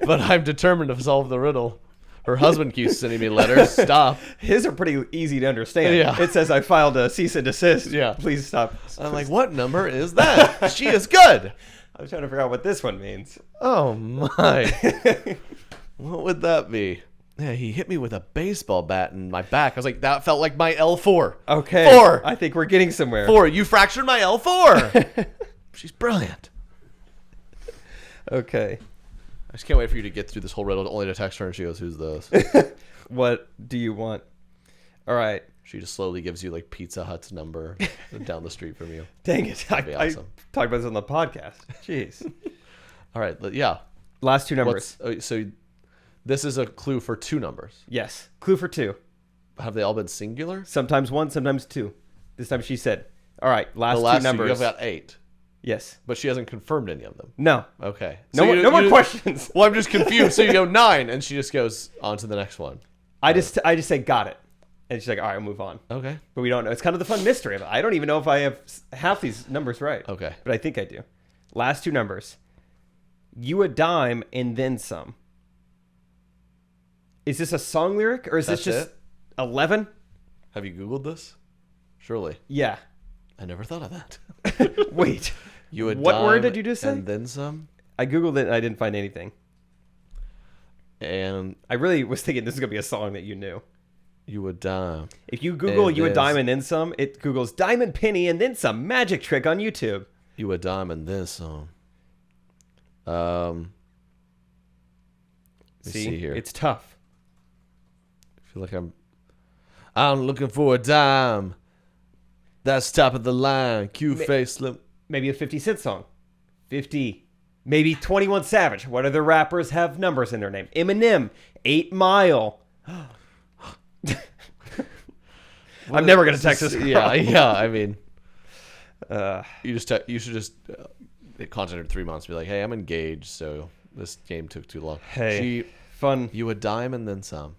Speaker 1: But I'm determined to solve the riddle. Her husband keeps sending me letters. Stop.
Speaker 2: His are pretty easy to understand.
Speaker 1: Yeah.
Speaker 2: It says, "I filed a cease and desist.
Speaker 1: Yeah.
Speaker 2: Please stop."
Speaker 1: I'm like, what number is that? She is good.
Speaker 2: I was trying to figure out what this one means.
Speaker 1: Oh, my. What would that be? Yeah, he hit me with a baseball bat in my back. I was like, that felt like my L4.
Speaker 2: Okay.
Speaker 1: 4.
Speaker 2: I think we're getting somewhere.
Speaker 1: 4. You fractured my L4. She's brilliant.
Speaker 2: Okay.
Speaker 1: I just can't wait for you to get through this whole riddle only to text her and she goes, "Who's this?"
Speaker 2: What do you want? All right.
Speaker 1: She just slowly gives you like Pizza Hut's number down the street from you.
Speaker 2: Dang it.
Speaker 1: That'd be awesome.
Speaker 2: I talked about this on the podcast. Jeez.
Speaker 1: All right. Yeah.
Speaker 2: Last 2 numbers.
Speaker 1: So this is a clue for 2 numbers.
Speaker 2: Yes. Clue for 2.
Speaker 1: Have they all been singular?
Speaker 2: Sometimes 1, sometimes 2. This time she said, "All right, last 2 numbers."
Speaker 1: You've got 8.
Speaker 2: Yes.
Speaker 1: but she hasn't confirmed any of them.
Speaker 2: No.
Speaker 1: Okay.
Speaker 2: No more questions.
Speaker 1: Well, I'm just confused. So you go 9, and she just goes on to the next one.
Speaker 2: I just say got it, and she's like, all right, I'll move on.
Speaker 1: Okay.
Speaker 2: But we don't know. It's kind of the fun mystery of it. I don't even know if I have half these numbers right.
Speaker 1: Okay.
Speaker 2: But I think I do. Last 2 numbers. You a dime and then some. Is this a song lyric or is
Speaker 1: That's
Speaker 2: this just
Speaker 1: it?
Speaker 2: 11?
Speaker 1: Have you Googled this? Surely.
Speaker 2: Yeah.
Speaker 1: I never thought of that.
Speaker 2: Wait.
Speaker 1: You a
Speaker 2: What word
Speaker 1: dime
Speaker 2: did you just say?
Speaker 1: And then some.
Speaker 2: I Googled it and I didn't find anything.
Speaker 1: And
Speaker 2: I really was thinking this is going to be a song that you knew.
Speaker 1: you a dime.
Speaker 2: If you Google
Speaker 1: And
Speaker 2: you a
Speaker 1: this.
Speaker 2: dime and then some, it Googles diamond penny and then some magic trick on YouTube.
Speaker 1: You a dime and then some. Let me see here.
Speaker 2: It's tough.
Speaker 1: I feel like I'm looking for a dime. That's top of the line. Q face slim.
Speaker 2: Maybe a 50 Cent song. 50. Maybe 21 Savage. What other rappers have numbers in their name? Eminem. 8 Mile. I'm never going to text this girl.
Speaker 1: Yeah. I mean,
Speaker 2: Uh,
Speaker 1: you should just contact her 3 months. And be like, hey, I'm engaged, so this game took too long.
Speaker 2: hey, fun.
Speaker 1: You a dime and then some.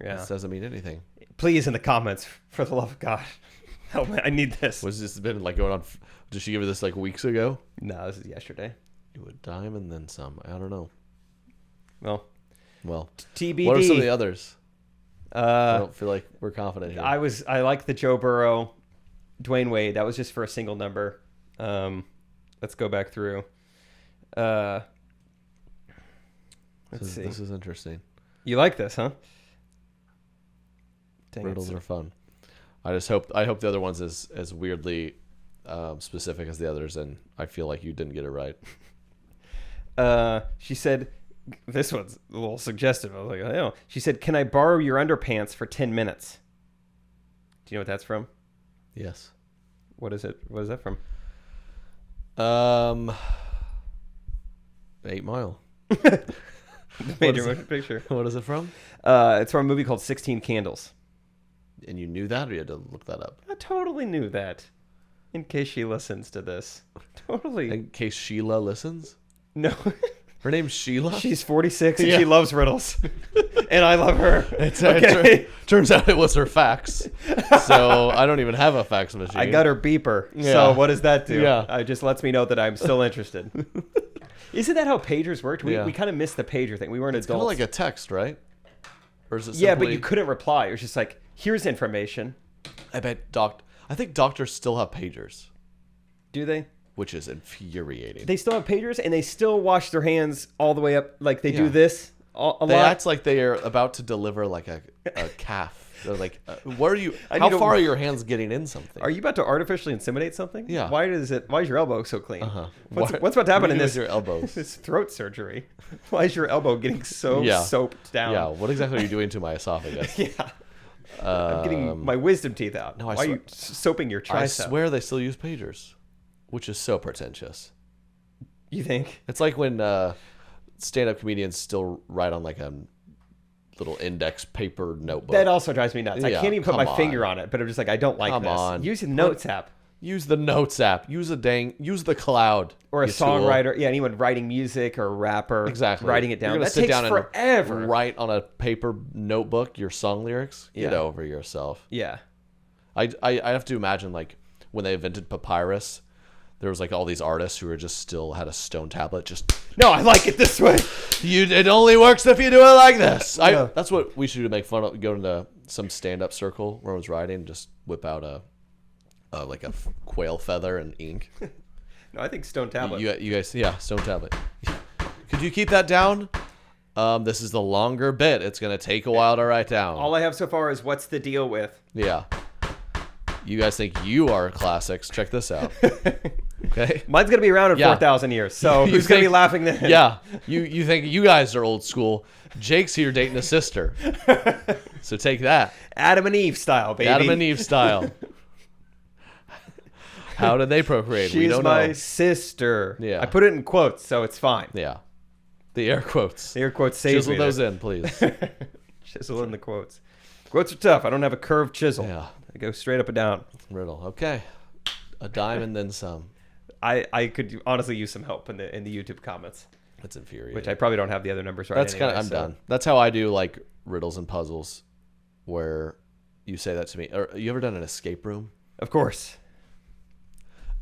Speaker 2: Yeah.
Speaker 1: This doesn't mean anything.
Speaker 2: Please, in the comments, for the love of God, help me. I need this.
Speaker 1: Was this been like going on? Did she give her this like weeks ago?
Speaker 2: No, this is yesterday.
Speaker 1: You a dime and then some. I don't know.
Speaker 2: Well,
Speaker 1: Well,
Speaker 2: TBD.
Speaker 1: what are some of the others? I don't feel like we're confident here.
Speaker 2: I like the Joe Burrow, Dwayne Wade. That was just for a single number. Let's go back through. Let's see.
Speaker 1: This is interesting.
Speaker 2: You like this, huh? Dang it.
Speaker 1: Riddles are fun. I hope the other one's as weirdly specific as the others, and I feel like you didn't get it right.
Speaker 2: She said, this one's a little suggestive. I was like, I don't know. She said, can I borrow your underpants for 10 minutes? Do you know what that's from?
Speaker 1: Yes.
Speaker 2: What is it? What is that from?
Speaker 1: 8 Mile.
Speaker 2: Major motion picture.
Speaker 1: What is it from?
Speaker 2: It's from a movie called 16 Candles.
Speaker 1: And you knew that, or you had to look that up?
Speaker 2: I totally knew that. In case she listens to this. Totally.
Speaker 1: In case Sheila listens?
Speaker 2: No.
Speaker 1: Her name's Sheila?
Speaker 2: She's 46 and
Speaker 1: Yeah.
Speaker 2: she loves riddles. And I love her.
Speaker 1: Turns out it was her fax. So I don't even have a fax machine.
Speaker 2: I got her beeper.
Speaker 1: Yeah.
Speaker 2: So what does that do?
Speaker 1: Yeah.
Speaker 2: It just lets me know that I'm still interested. Isn't that how pagers worked? We,
Speaker 1: Yeah.
Speaker 2: we kind of missed the pager thing. We weren't
Speaker 1: It's kind
Speaker 2: adults.
Speaker 1: of like a text, right? Or is it
Speaker 2: Yeah, but
Speaker 1: simply-
Speaker 2: you couldn't reply. It was just like, here's information.
Speaker 1: I bet I think doctors still have pagers,
Speaker 2: Do they?
Speaker 1: which is infuriating.
Speaker 2: They still have pagers and they still wash their hands all the way up. Like they do
Speaker 1: Yeah.
Speaker 2: this a
Speaker 1: They
Speaker 2: lot.
Speaker 1: act like they are about to deliver like a calf. They're like, what are you?
Speaker 2: I
Speaker 1: How
Speaker 2: need to-
Speaker 1: far are your hands getting in something?
Speaker 2: Are you about to artificially inseminate something?
Speaker 1: Yeah.
Speaker 2: Why is your elbow so clean?
Speaker 1: Uh-huh.
Speaker 2: What's
Speaker 1: What-
Speaker 2: about to happen
Speaker 1: what do
Speaker 2: in
Speaker 1: you do
Speaker 2: this?
Speaker 1: with your elbows?
Speaker 2: This throat surgery. Why is your elbow getting so
Speaker 1: Yeah.
Speaker 2: soaped down?
Speaker 1: Yeah. What exactly are you doing to my esophagus?
Speaker 2: Yeah. I'm getting my wisdom teeth out.
Speaker 1: no, I
Speaker 2: Why are
Speaker 1: swear-
Speaker 2: you soaping your
Speaker 1: I
Speaker 2: tricep?
Speaker 1: swear they still use pagers, which is so pretentious.
Speaker 2: You think?
Speaker 1: It's like when stand-up comedians still write on like a little index paper notebook.
Speaker 2: That also drives me nuts. I
Speaker 1: Yeah,
Speaker 2: can't even put my
Speaker 1: come
Speaker 2: finger
Speaker 1: on.
Speaker 2: on it, but I'm just like, I don't like
Speaker 1: Come
Speaker 2: this.
Speaker 1: on.
Speaker 2: Use the Notes app.
Speaker 1: Use the Notes app. Use the cloud.
Speaker 2: Or a
Speaker 1: you tool.
Speaker 2: songwriter. Yeah, anyone writing music or a rapper.
Speaker 1: Exactly.
Speaker 2: Writing it down.
Speaker 1: You're gonna
Speaker 2: That
Speaker 1: sit
Speaker 2: takes
Speaker 1: down
Speaker 2: forever.
Speaker 1: and write on a paper notebook your song lyrics. Get
Speaker 2: Yeah.
Speaker 1: over yourself.
Speaker 2: Yeah.
Speaker 1: I have to imagine like when they invented papyrus, there was like all these artists who were just still had a stone tablet. Just
Speaker 2: No, I like it this way.
Speaker 1: it only works if you do it like this.
Speaker 2: Yeah.
Speaker 1: That's what we should do to make fun of. Go into some stand-up circle where I was writing, just whip out a quail feather and ink.
Speaker 2: No, I think Stone Tablet.
Speaker 1: You guys, yeah, stone tablet. Could you keep that down? This is the longer bit. It's gonna take a while to write down.
Speaker 2: All I have so far is what's the deal with.
Speaker 1: Yeah. You guys think you are classics? Check this out. Okay.
Speaker 2: Mine's gonna be around in
Speaker 1: Yeah.
Speaker 2: 4,000 years. So
Speaker 1: You
Speaker 2: who's gonna be
Speaker 1: think-
Speaker 2: laughing then?
Speaker 1: Yeah. You think you guys are old school? Jake's here dating a sister. So take that.
Speaker 2: Adam and Eve style, baby.
Speaker 1: Adam and Eve style. How did they procreate? We
Speaker 2: She's
Speaker 1: don't
Speaker 2: my
Speaker 1: know.
Speaker 2: sister.
Speaker 1: Yeah.
Speaker 2: I put it in quotes, so it's fine.
Speaker 1: Yeah. The air quotes.
Speaker 2: The air quotes saves
Speaker 1: Chisel
Speaker 2: me.
Speaker 1: those in, please.
Speaker 2: Chisel in the quotes. Quotes are tough. I don't have a curved chisel.
Speaker 1: Yeah.
Speaker 2: I go straight up and down.
Speaker 1: Riddle. Okay. A dime and then some.
Speaker 2: I could honestly use some help in the YouTube comments,
Speaker 1: That's infuriating.
Speaker 2: which I probably don't have the other numbers right.
Speaker 1: That's
Speaker 2: anyway,
Speaker 1: I'm
Speaker 2: so.
Speaker 1: done. That's how I do like riddles and puzzles, where you say that to me. Or you ever done an escape room?
Speaker 2: Of course.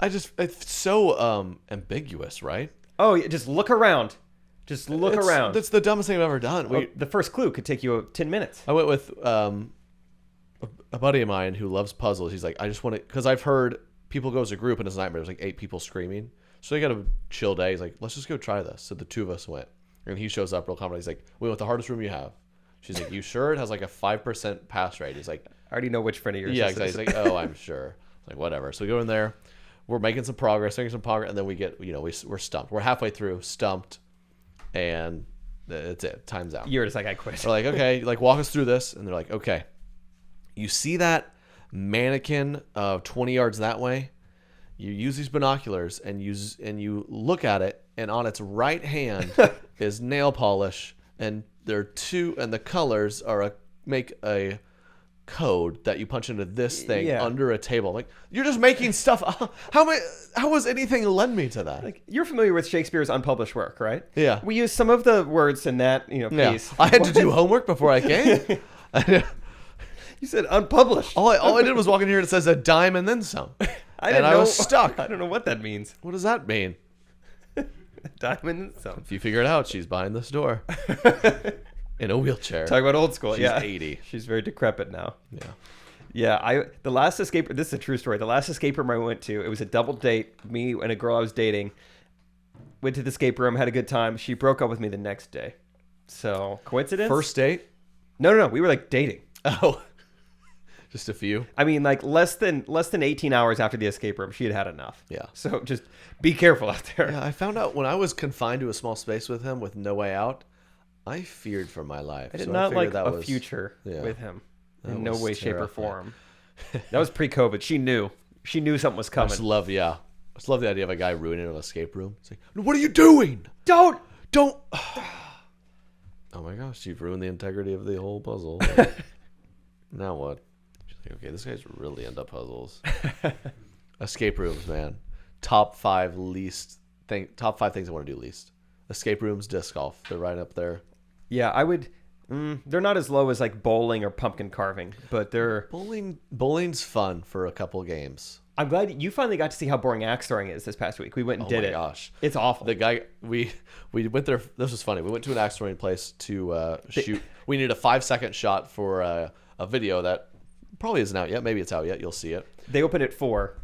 Speaker 1: It's so ambiguous, right?
Speaker 2: Oh, yeah, just look around. Just look around.
Speaker 1: That's the dumbest thing I've ever done.
Speaker 2: Well, the first clue could take you 10 minutes.
Speaker 1: I went with a buddy of mine who loves puzzles. He's like, I just want to, because I've heard people go as a group and it's a nightmare. There's like 8 people screaming. So they got a chill day. He's like, let's just go try this. So the 2 of us went. And he shows up real confident. He's like, we went the hardest room you have. She's like, you sure? It has like a 5% pass rate. He's like,
Speaker 2: I already know which friend of yours.
Speaker 1: yeah,
Speaker 2: this
Speaker 1: exactly.
Speaker 2: is.
Speaker 1: He's like, oh, I'm sure. Like, whatever. So we go in there. We're making some progress, and then we get, we're stumped. We're halfway through, stumped, and that's it. Time's out.
Speaker 2: You're just like, I quit.
Speaker 1: We're like, okay, like walk us through this, and they're like, okay, you see that mannequin 20 yards that way? You use these binoculars and you look at it, and on its right hand is nail polish, and there are 2, and the colors are make a code that you punch into this thing under a table. Like, you're just making stuff. How was anything led me to that?
Speaker 2: Like, you're familiar with Shakespeare's unpublished work, right?
Speaker 1: Yeah.
Speaker 2: We used some of the words in that, piece.
Speaker 1: I had to do homework before I came.
Speaker 2: You said unpublished.
Speaker 1: all I did was walk in here and it says a dime and then some. I was stuck.
Speaker 2: I don't know what that means.
Speaker 1: What does that mean?
Speaker 2: Diamond and some.
Speaker 1: If you figure it out, she's behind this door in a wheelchair.
Speaker 2: Talk about old school.
Speaker 1: She's
Speaker 2: yeah.
Speaker 1: 80.
Speaker 2: She's very decrepit now.
Speaker 1: Yeah.
Speaker 2: Yeah, the last escape. This is a true story. The last escape room I went to, it was a double date. Me and a girl I was dating went to the escape room, had a good time. She broke up with me the next day. So coincidence?
Speaker 1: First date?
Speaker 2: No. We were like dating.
Speaker 1: Oh, just a few.
Speaker 2: I mean, like less than 18 hours after the escape room, she had had enough.
Speaker 1: Yeah.
Speaker 2: So just be careful out there.
Speaker 1: Yeah, I found out when I was confined to a small space with him with no way out, I feared for my life.
Speaker 2: I did
Speaker 1: So
Speaker 2: not
Speaker 1: figured
Speaker 2: like
Speaker 1: that
Speaker 2: a
Speaker 1: was-
Speaker 2: future
Speaker 1: yeah.
Speaker 2: with him.
Speaker 1: That
Speaker 2: In no
Speaker 1: was
Speaker 2: way, shape, or
Speaker 1: terrifying.
Speaker 2: form. That was pre-COVID. She knew. She knew something was
Speaker 1: I
Speaker 2: coming.
Speaker 1: just love the idea of a guy ruining an escape room. It's like, what are you doing?
Speaker 2: Don't.
Speaker 1: Oh my gosh, you've ruined the integrity of the whole puzzle. Now what? She's like, okay, this guy's really into puzzles. Escape rooms, man. Top 5 things I want to do least. Escape rooms, disc golf. They're right up there.
Speaker 2: Yeah, I would. They're not as low as like bowling or pumpkin carving, but they're.
Speaker 1: Bowling's fun for a couple games.
Speaker 2: I'm glad you finally got to see how boring axe throwing is this past week. We went and did it.
Speaker 1: Oh my gosh,
Speaker 2: it's awful.
Speaker 1: The guy we went there. This was funny. We went to an axe throwing place to shoot. We needed a 5-second shot for a video that probably isn't out yet. Maybe it's out yet. You'll see it.
Speaker 2: They opened at 4.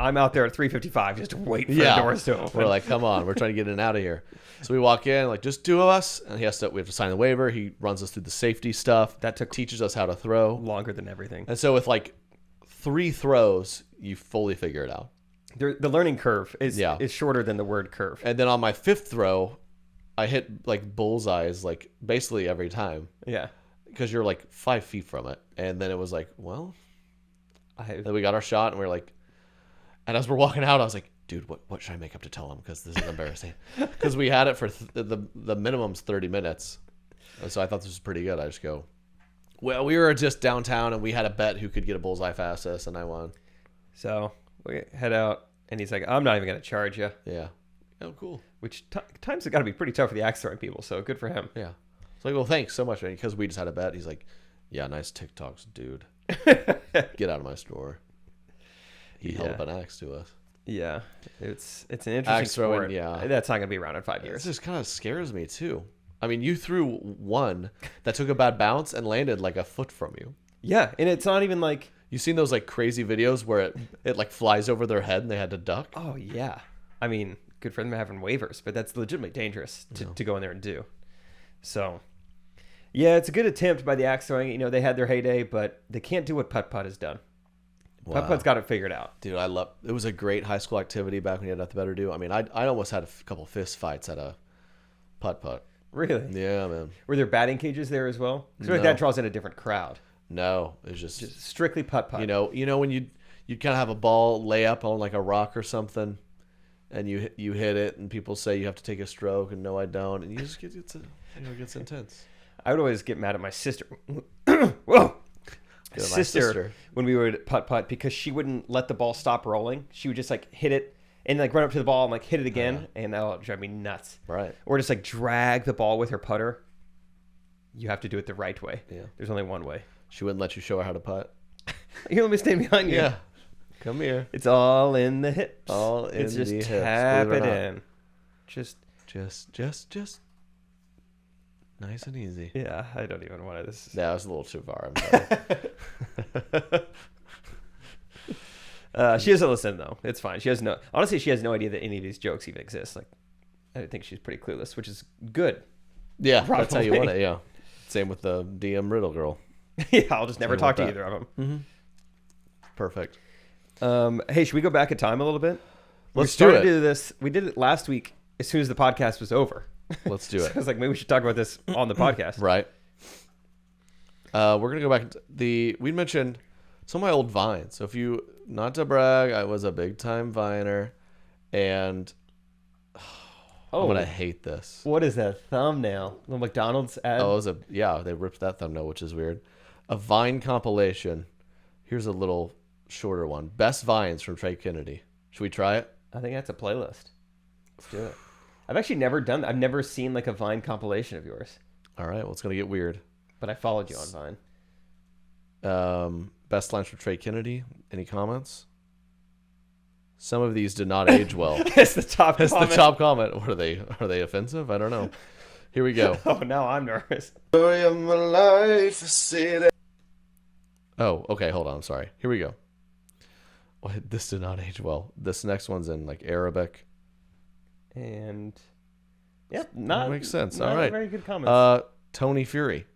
Speaker 2: I'm out there at 3:55 just waiting for the doors to open.
Speaker 1: We're like, come on, we're trying to get in and out of here. So we walk in, like, just 2 of us, and we have to sign the waiver. He runs us through the safety stuff. Teaches us how to throw.
Speaker 2: Longer than everything.
Speaker 1: And so with like 3 throws, you fully figure it out.
Speaker 2: The learning curve is shorter than the word curve.
Speaker 1: And then on my 5th throw, I hit like bullseyes like basically every time.
Speaker 2: Yeah.
Speaker 1: Because you're like 5 feet from it. And then it was like, well, then we got our shot and we're like, and as we're walking out, I was like, dude, what should I make up to tell him? Because this is embarrassing. Because we had it for the minimum's 30 minutes. And so I thought this was pretty good. I just go, well, we were just downtown and we had a bet who could get a bullseye fastest, and I won.
Speaker 2: So we head out, and he's like, I'm not even going to charge you.
Speaker 1: Yeah. Oh, cool.
Speaker 2: Which times have got to be pretty tough for the axe throwing people, so good for him.
Speaker 1: Yeah. It's like, well, thanks so much, man. Because we just had a bet. He's like, yeah, nice TikToks, dude. Get out of my store. He held up an axe to us.
Speaker 2: Yeah. It's an interesting
Speaker 1: Axe throwing,
Speaker 2: sport.
Speaker 1: yeah.
Speaker 2: That's not going to be around in 5 years.
Speaker 1: This just kind of scares me, too. I mean, you threw one that took a bad bounce and landed like a foot from you.
Speaker 2: Yeah, and it's not even like...
Speaker 1: You seen those like crazy videos where it like flies over their head and they had to duck?
Speaker 2: Oh, yeah. I mean, good for them having waivers, but that's legitimately dangerous to go in there and do. So, yeah, it's a good attempt by the axe throwing. You know, they had their heyday, but they can't do what Putt-putt has done.
Speaker 1: Wow.
Speaker 2: Putt-putt's got it figured out.
Speaker 1: Dude, it was a great high school activity back when you had nothing better to do. I mean, I almost had a couple fist fights at a Putt-putt.
Speaker 2: Really?
Speaker 1: Yeah, man.
Speaker 2: Were there batting cages there as well? Because like that draws in a different crowd.
Speaker 1: No, it's just
Speaker 2: strictly putt-putt.
Speaker 1: You know when you kind of have a ball lay up on like a rock or something, and you hit it, and people say you have to take a stroke, and no, I don't, and you just it gets intense.
Speaker 2: I would always get mad at my sister. Whoa.
Speaker 1: My
Speaker 2: sister when we would putt-putt because she wouldn't let the ball stop rolling. She would just like hit it and like run up to the ball and like hit it again, and that'll drive me nuts.
Speaker 1: Right.
Speaker 2: Or just like drag the ball with her putter. You have to do it the right way.
Speaker 1: Yeah.
Speaker 2: There's only one way.
Speaker 1: She wouldn't let you show her how to putt.
Speaker 2: Here, let me stay behind you.
Speaker 1: Yeah. Come here.
Speaker 2: It's all in the hips.
Speaker 1: All in
Speaker 2: it's just
Speaker 1: the hips,
Speaker 2: tap
Speaker 1: believe
Speaker 2: it
Speaker 1: it or not.
Speaker 2: in.
Speaker 1: Just nice and easy.
Speaker 2: Yeah, I don't even want to. This.
Speaker 1: That was a little too far. I'm sorry.
Speaker 2: She doesn't listen though. It's fine. She has no. Honestly, she has no idea that any of these jokes even exist. Like, I think she's pretty clueless, which is good.
Speaker 1: Yeah, that's how you
Speaker 2: Probably.
Speaker 1: want it. Yeah. Same with the DM riddle girl.
Speaker 2: Yeah, I'll just never
Speaker 1: Same
Speaker 2: talk
Speaker 1: with
Speaker 2: to
Speaker 1: that.
Speaker 2: either of them.
Speaker 1: Perfect.
Speaker 2: Hey, should we go back in time a little bit?
Speaker 1: Let's
Speaker 2: we started
Speaker 1: do it.
Speaker 2: to do this. We did it last week as soon as the podcast was over.
Speaker 1: Let's do
Speaker 2: So
Speaker 1: it.
Speaker 2: I was like, maybe we should talk about this on the podcast.
Speaker 1: Right. We're gonna go back to we mentioned some of my old vines. So if you, not to brag, I was a big time viner, and I'm gonna hate this.
Speaker 2: What is that thumbnail? The McDonald's ad?
Speaker 1: Oh, they ripped that thumbnail, which is weird. A Vine compilation. Here's a little shorter one. Best Vines from Trey Kennedy. Should we try it?
Speaker 2: I think that's a playlist. Let's do it. I've actually never done that. I've never seen like a Vine compilation of yours,
Speaker 1: All right. Well, it's gonna get weird.
Speaker 2: but I followed you on Vine.
Speaker 1: Best lines from Trey Kennedy. Any comments? Some of these did not age well.
Speaker 2: It's the top
Speaker 1: That's
Speaker 2: comment.
Speaker 1: the top comment. What are they? Are they offensive? I don't know. Here we go.
Speaker 2: Oh, now I'm nervous.
Speaker 3: Story of my life, I say that.
Speaker 1: Oh, okay. Hold on. I'm sorry. Here we go. Well, this did not age well. This next one's in like Arabic.
Speaker 2: And yeah, not
Speaker 1: makes sense.
Speaker 2: not
Speaker 1: All right.
Speaker 2: Very good comments.
Speaker 1: Tony Fury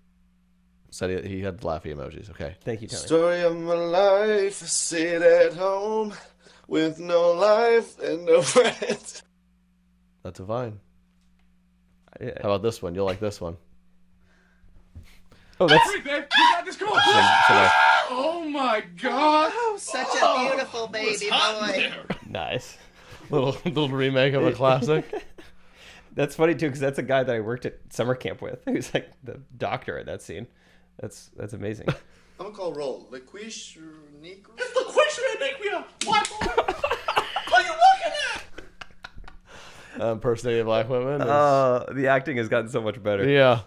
Speaker 1: said he had laughy emojis. Okay.
Speaker 2: Thank you, Tony.
Speaker 3: Story of my life, I sit at home with no life and no friends.
Speaker 1: That's a Vine.
Speaker 2: Yeah.
Speaker 1: How about this one? You'll like this one.
Speaker 2: Oh, that's
Speaker 5: Hurry, babe. You got this. Come on. Oh my God.
Speaker 6: Oh, such a beautiful baby boy.
Speaker 2: nice.
Speaker 1: little remake of a classic.
Speaker 2: That's funny too, because that's a guy that I worked at summer camp with. Who's like the doctor at that scene. That's amazing.
Speaker 3: I'm gonna call roll. Liquish Nico.
Speaker 5: It's the question that make me a what? Are you looking at?
Speaker 1: Impersonating black women.
Speaker 2: The acting has gotten so much better.
Speaker 1: Yeah.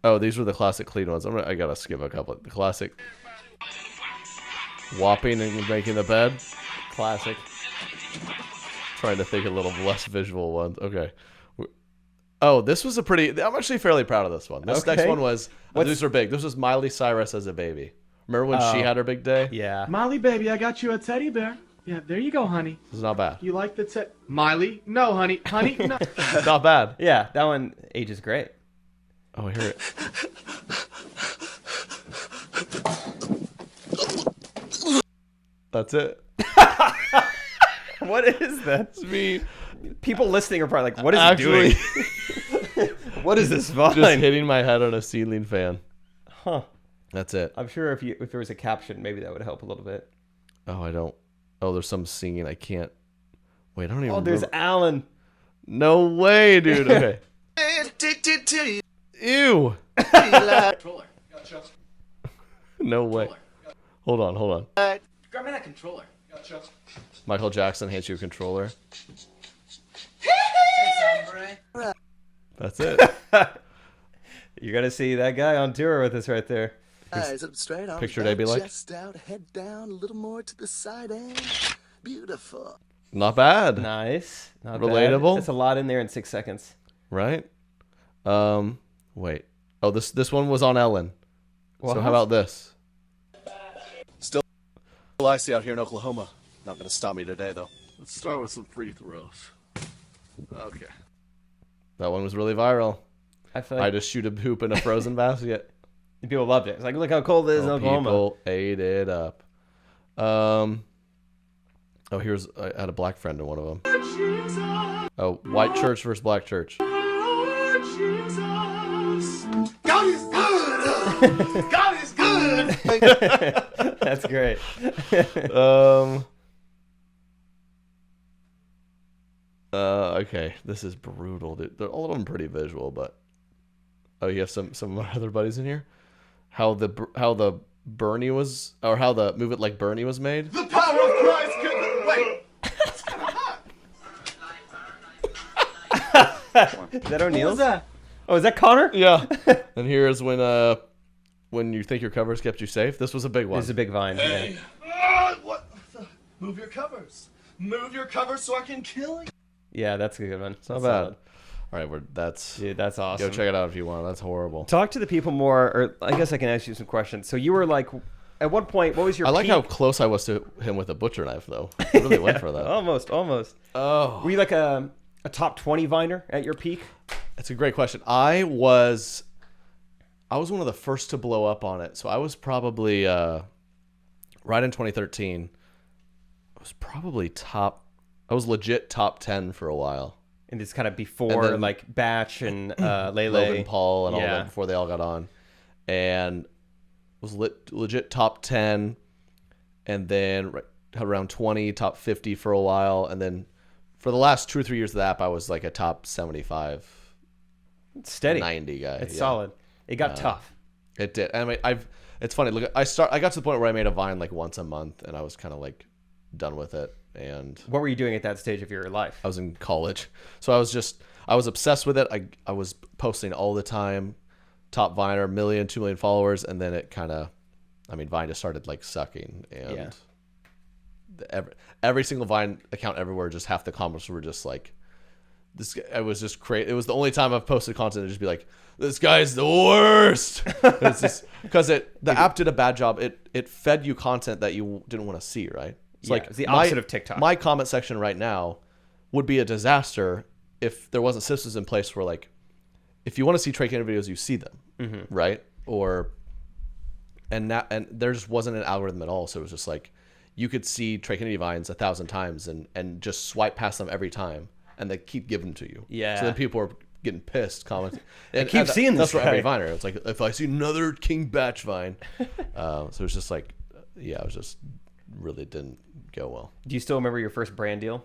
Speaker 1: Oh, these were the classic clean ones. I gotta skip a couple. The classic whopping and making the bed.
Speaker 2: Classic.
Speaker 1: Trying to think of little less visual ones. Okay. Oh, this was I'm actually fairly proud of this one. This next
Speaker 2: Okay.
Speaker 1: one was, these were big. This was Miley Cyrus as a baby. Remember when she had her big day?
Speaker 2: Yeah.
Speaker 5: Molly, baby, I got you a teddy bear. Yeah, there you go, honey.
Speaker 1: This is not bad.
Speaker 5: You like the Miley? No, honey. Honey, no.
Speaker 1: Not bad.
Speaker 2: Yeah, that one ages great.
Speaker 1: Oh, I hear it. That's it.
Speaker 2: What is that?
Speaker 1: It's me
Speaker 2: People listening are probably like, "What is
Speaker 1: actually
Speaker 2: he doing? What is this vine?"
Speaker 1: just hitting my head on a ceiling fan.
Speaker 2: Huh.
Speaker 1: That's it.
Speaker 2: I'm sure if there was a caption, maybe that would help a little bit.
Speaker 1: Oh, I don't. Oh, there's some singing. I can't. Wait, I don't even
Speaker 2: Oh, there's
Speaker 1: remember.
Speaker 2: Alan.
Speaker 1: No way, dude. Okay. Ew.
Speaker 5: Controller. Gotcha.
Speaker 1: No way. Hold on.
Speaker 5: Grab me that controller. Gotcha.
Speaker 1: Michael Jackson hands you a controller. That's it.
Speaker 2: You're gonna see that guy on tour with us right there.
Speaker 3: Eyes up straight, arms
Speaker 1: Picture
Speaker 3: back,
Speaker 1: day be like?
Speaker 3: chest out, head down, a little more to the side, and beautiful.
Speaker 1: Not bad.
Speaker 2: Nice. Not
Speaker 1: Relatable?
Speaker 2: Bad. That's a lot in there in 6 seconds.
Speaker 1: Right? Wait. Oh, this one was on Ellen. So
Speaker 2: What?
Speaker 1: how about this?
Speaker 7: Still icy out here in Oklahoma. Not gonna stop me today, though. Let's start with some free throws. Okay.
Speaker 1: That one was really viral.
Speaker 2: I feel
Speaker 1: I
Speaker 2: like
Speaker 1: just shoot a hoop in a frozen basket.
Speaker 2: people loved it. It's like, look how cold it is in Oklahoma.
Speaker 1: People ate it up. I had a black friend in one of them. Oh, white church versus black church.
Speaker 5: God is good. God is good.
Speaker 2: That's great.
Speaker 1: Okay, this is brutal, dude. All of them pretty visual, but you have some of my other buddies in here. How the Bernie was, or how the Move It Like Bernie was made.
Speaker 5: The power of Christ can... Wait. That's kind of hot.
Speaker 2: Is that O'Neill's? Oh, is that Connor?
Speaker 1: Yeah. And here's when you think your covers kept you safe. This was a big one.
Speaker 2: This is a big vine.
Speaker 5: Hey.
Speaker 2: Yeah.
Speaker 5: What? Move your covers. Move your covers so I can kill you.
Speaker 2: Yeah, that's a good one.
Speaker 1: Not bad. All right, that's
Speaker 2: Dude, that's awesome.
Speaker 1: go check it out if you want. That's horrible.
Speaker 2: Talk to the people more, or I guess I can ask you some questions. So you were like, at one point, what was your
Speaker 1: I like
Speaker 2: peak?
Speaker 1: how close I was to him with a butcher knife, though. I really went for that.
Speaker 2: Almost.
Speaker 1: Oh,
Speaker 2: Were you like a top 20 viner at your peak?
Speaker 1: that's a great question. I was one of the first to blow up on it. So I was probably right in 2013. I was legit top 10 for a while.
Speaker 2: And it's kind of before
Speaker 1: then-
Speaker 2: like Batch and Lele.
Speaker 1: Logan Paul and all
Speaker 2: Yeah.
Speaker 1: that before they all got on, and was legit top 10, and then around 20, top 50 for a while, and then for the last 2 or 3 years of the app, I was like a top 75,
Speaker 2: Steady.
Speaker 1: 90 guy.
Speaker 2: It's
Speaker 1: yeah.
Speaker 2: solid. It got tough.
Speaker 1: It did. I mean, it's funny. Look, I got to the point where I made a Vine like once a month, and I was kind of like done with it. And
Speaker 2: What were you doing at that stage of your life?
Speaker 1: I was in college, so I was obsessed with it. I was posting all the time, top Viner, 2 million followers, and then it kind of, I mean, Vine just started like sucking, and every single Vine account everywhere, just half the comments were just like, this. I was just crazy. It was the only time I've posted content to just be like, this guy's the worst. It's just because the app did a bad job. It fed you content that you didn't want to see, right? It's like
Speaker 2: it's the opposite of TikTok.
Speaker 1: My comment section right now would be a disaster if there wasn't systems in place where, like, if you want to see Trey Kennedy videos, you see them, right? And there just wasn't an algorithm at all. So it was just like you could see Trey Kennedy vines 1,000 times and just swipe past them every time, and they keep giving them to you.
Speaker 2: Yeah.
Speaker 1: So then people are getting pissed, commenting. And
Speaker 2: keep seeing
Speaker 1: that's
Speaker 2: this
Speaker 1: for every
Speaker 2: guy.
Speaker 1: viner. It's like if I see another King Batch vine, so it's just like, yeah, it was just really didn't go well.
Speaker 2: Do you still remember your first brand deal?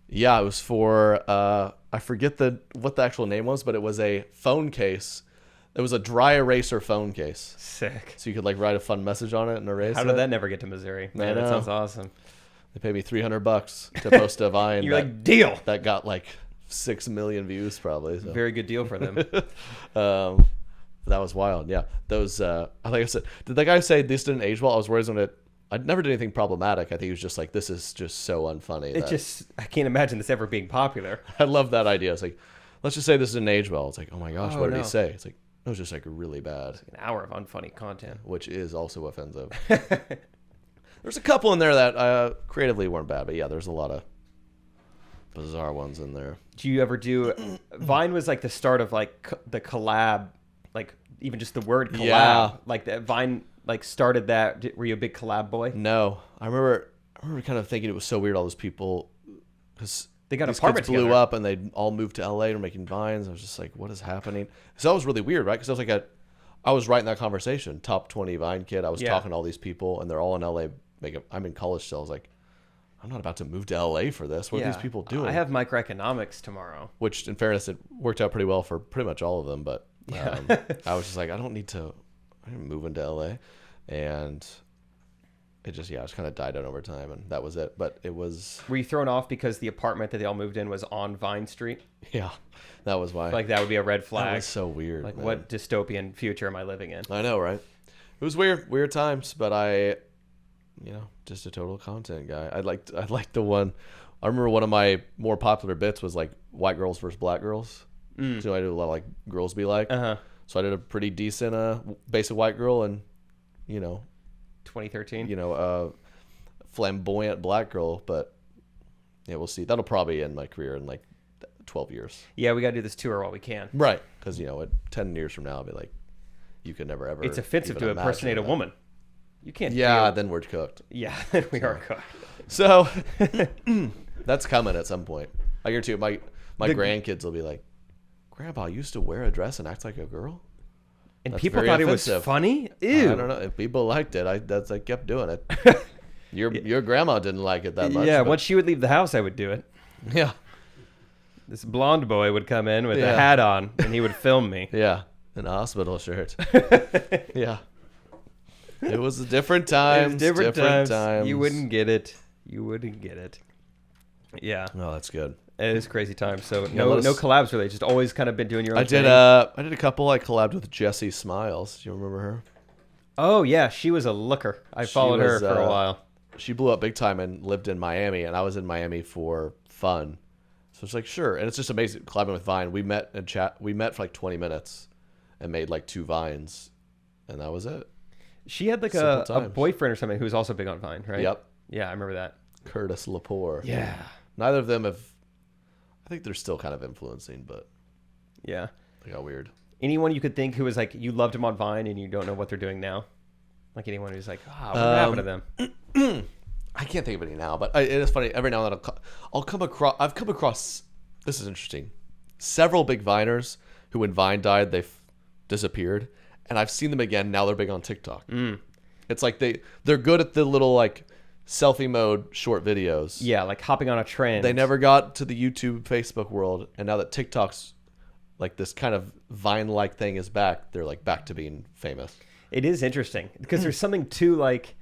Speaker 1: Yeah, it was for I forget what the actual name was, but it was a phone case. It was a dry eraser phone case,
Speaker 2: Sick.
Speaker 1: so you could like write a fun message on it and erase
Speaker 2: How
Speaker 1: it.
Speaker 2: did that never get to Missouri? Man, that
Speaker 1: know.
Speaker 2: sounds awesome.
Speaker 1: They paid me $300 to post a vine.
Speaker 2: You're like, deal.
Speaker 1: that got like 6 million views probably. So.
Speaker 2: Very good deal for them.
Speaker 1: That was wild. Yeah, those. Like I said, did that guy say this didn't age well? I was worried when it. I never did anything problematic. I think he was just like, this is just so unfunny.
Speaker 2: I can't imagine this ever being popular.
Speaker 1: I love that idea. It's like, let's just say this didn't age well. It's like, oh my gosh,
Speaker 2: Oh,
Speaker 1: what did
Speaker 2: no.
Speaker 1: he say? It's like, it was just like really bad,
Speaker 2: An hour of unfunny content.
Speaker 1: which is also offensive. There's a couple in there that creatively weren't bad, but yeah, there's a lot of bizarre ones in there.
Speaker 2: Do you ever do Vine was like the start of like the collab, like even just the word collab.
Speaker 1: Yeah.
Speaker 2: Like that Vine like started that. Were you a big collab boy?
Speaker 1: No, I remember kind of thinking it was so weird, all those people, because
Speaker 2: They got
Speaker 1: these
Speaker 2: apartment
Speaker 1: kids blew
Speaker 2: together.
Speaker 1: up and they all moved to LA and were making vines. I was just like, what is happening? So that was really weird, right? Because I was like, I was right in that conversation, top 20 Vine kid. I was
Speaker 2: Yeah.
Speaker 1: talking to all these people and they're all in LA. I'm in college still. I was like, I'm not about to move to LA for this. What are these people doing?
Speaker 2: I have microeconomics tomorrow.
Speaker 1: Which, in fairness, it worked out pretty well for pretty much all of them. But I was just like, I didn't move into LA. And it just, it just kind of died down over time. And that was it. But it was,
Speaker 2: Were you thrown off because the apartment that they all moved in was on Vine Street?
Speaker 1: yeah, that was why.
Speaker 2: Like that would be a red
Speaker 1: that
Speaker 2: flag.
Speaker 1: was so weird.
Speaker 2: Like
Speaker 1: man.
Speaker 2: what dystopian future am I living in?
Speaker 1: I know, right? It was weird times, but just a total content guy. I liked the one. I remember one of my more popular bits was like white girls versus black girls. So I did a lot of like girls be like. So I did a pretty decent basic white girl and
Speaker 2: 2013.
Speaker 1: Flamboyant black girl. But yeah, we'll see. That'll probably end my career in like 12 years.
Speaker 2: Yeah, we got to do this tour while we can.
Speaker 1: Right. Because 10 years from now, I'll be like, you could never ever.
Speaker 2: It's offensive
Speaker 1: even
Speaker 2: to impersonate a
Speaker 1: imagine that.
Speaker 2: woman. You can't.
Speaker 1: Yeah,
Speaker 2: do-
Speaker 1: then we're cooked.
Speaker 2: Yeah, we are cooked.
Speaker 1: So that's coming at some point. I guarantee you, my grandkids will be like, "Grandpa used to wear a dress and act like a girl."
Speaker 2: And
Speaker 1: That's
Speaker 2: people
Speaker 1: very
Speaker 2: thought
Speaker 1: offensive.
Speaker 2: it was funny. Ew.
Speaker 1: I don't know if people liked it. I kept doing it. Your grandma didn't like it that much.
Speaker 2: Yeah,
Speaker 1: but-
Speaker 2: once she would leave the house, I would do it.
Speaker 1: yeah,
Speaker 2: This blonde boy would come in with a
Speaker 1: Yeah.
Speaker 2: hat on, and he would film me.
Speaker 1: yeah, in a hospital shirt. Yeah, It was a different times.
Speaker 2: Different times.
Speaker 1: times.
Speaker 2: You wouldn't get it. Yeah.
Speaker 1: Oh, that's good.
Speaker 2: It is crazy time. So
Speaker 1: let
Speaker 2: no
Speaker 1: us-
Speaker 2: collabs really. Just always kind of been doing your own
Speaker 1: I did.
Speaker 2: thing.
Speaker 1: I did a couple. I collabed with Jessie Smiles. Do you remember her?
Speaker 2: Oh yeah, she was a looker. I followed her
Speaker 1: was,
Speaker 2: for a while.
Speaker 1: She blew up big time and lived in Miami, and I was in Miami for fun. So it's like, sure. And it's just amazing collabing with Vine. We met and chat. We met for like 20 minutes and made like 2 Vines, and that was it.
Speaker 2: She had like
Speaker 1: Simple
Speaker 2: a
Speaker 1: times.
Speaker 2: boyfriend or something who was also big on Vine, right?
Speaker 1: Yep.
Speaker 2: Yeah, I remember that.
Speaker 1: Curtis Lepore.
Speaker 2: Yeah.
Speaker 1: Neither of them have. I think they're still kind of influencing, but
Speaker 2: Yeah.
Speaker 1: they got weird.
Speaker 2: Anyone you could think who was like you loved them on Vine and you don't know what they're doing now? Like anyone who's like, what happened to them?
Speaker 1: I can't think of any now, but it is funny. Every now and then I'll come across. I've come across. This is interesting. Several big Viners who, when Vine died, they've disappeared, and I've seen them again. Now they're big on TikTok. It's like they're good at the little like selfie mode short videos.
Speaker 2: Yeah, like hopping on a trend.
Speaker 1: They never got to the YouTube, Facebook world, and now that TikTok's like this kind of Vine-like thing is back, they're like back to being famous.
Speaker 2: It is interesting because there's something to like.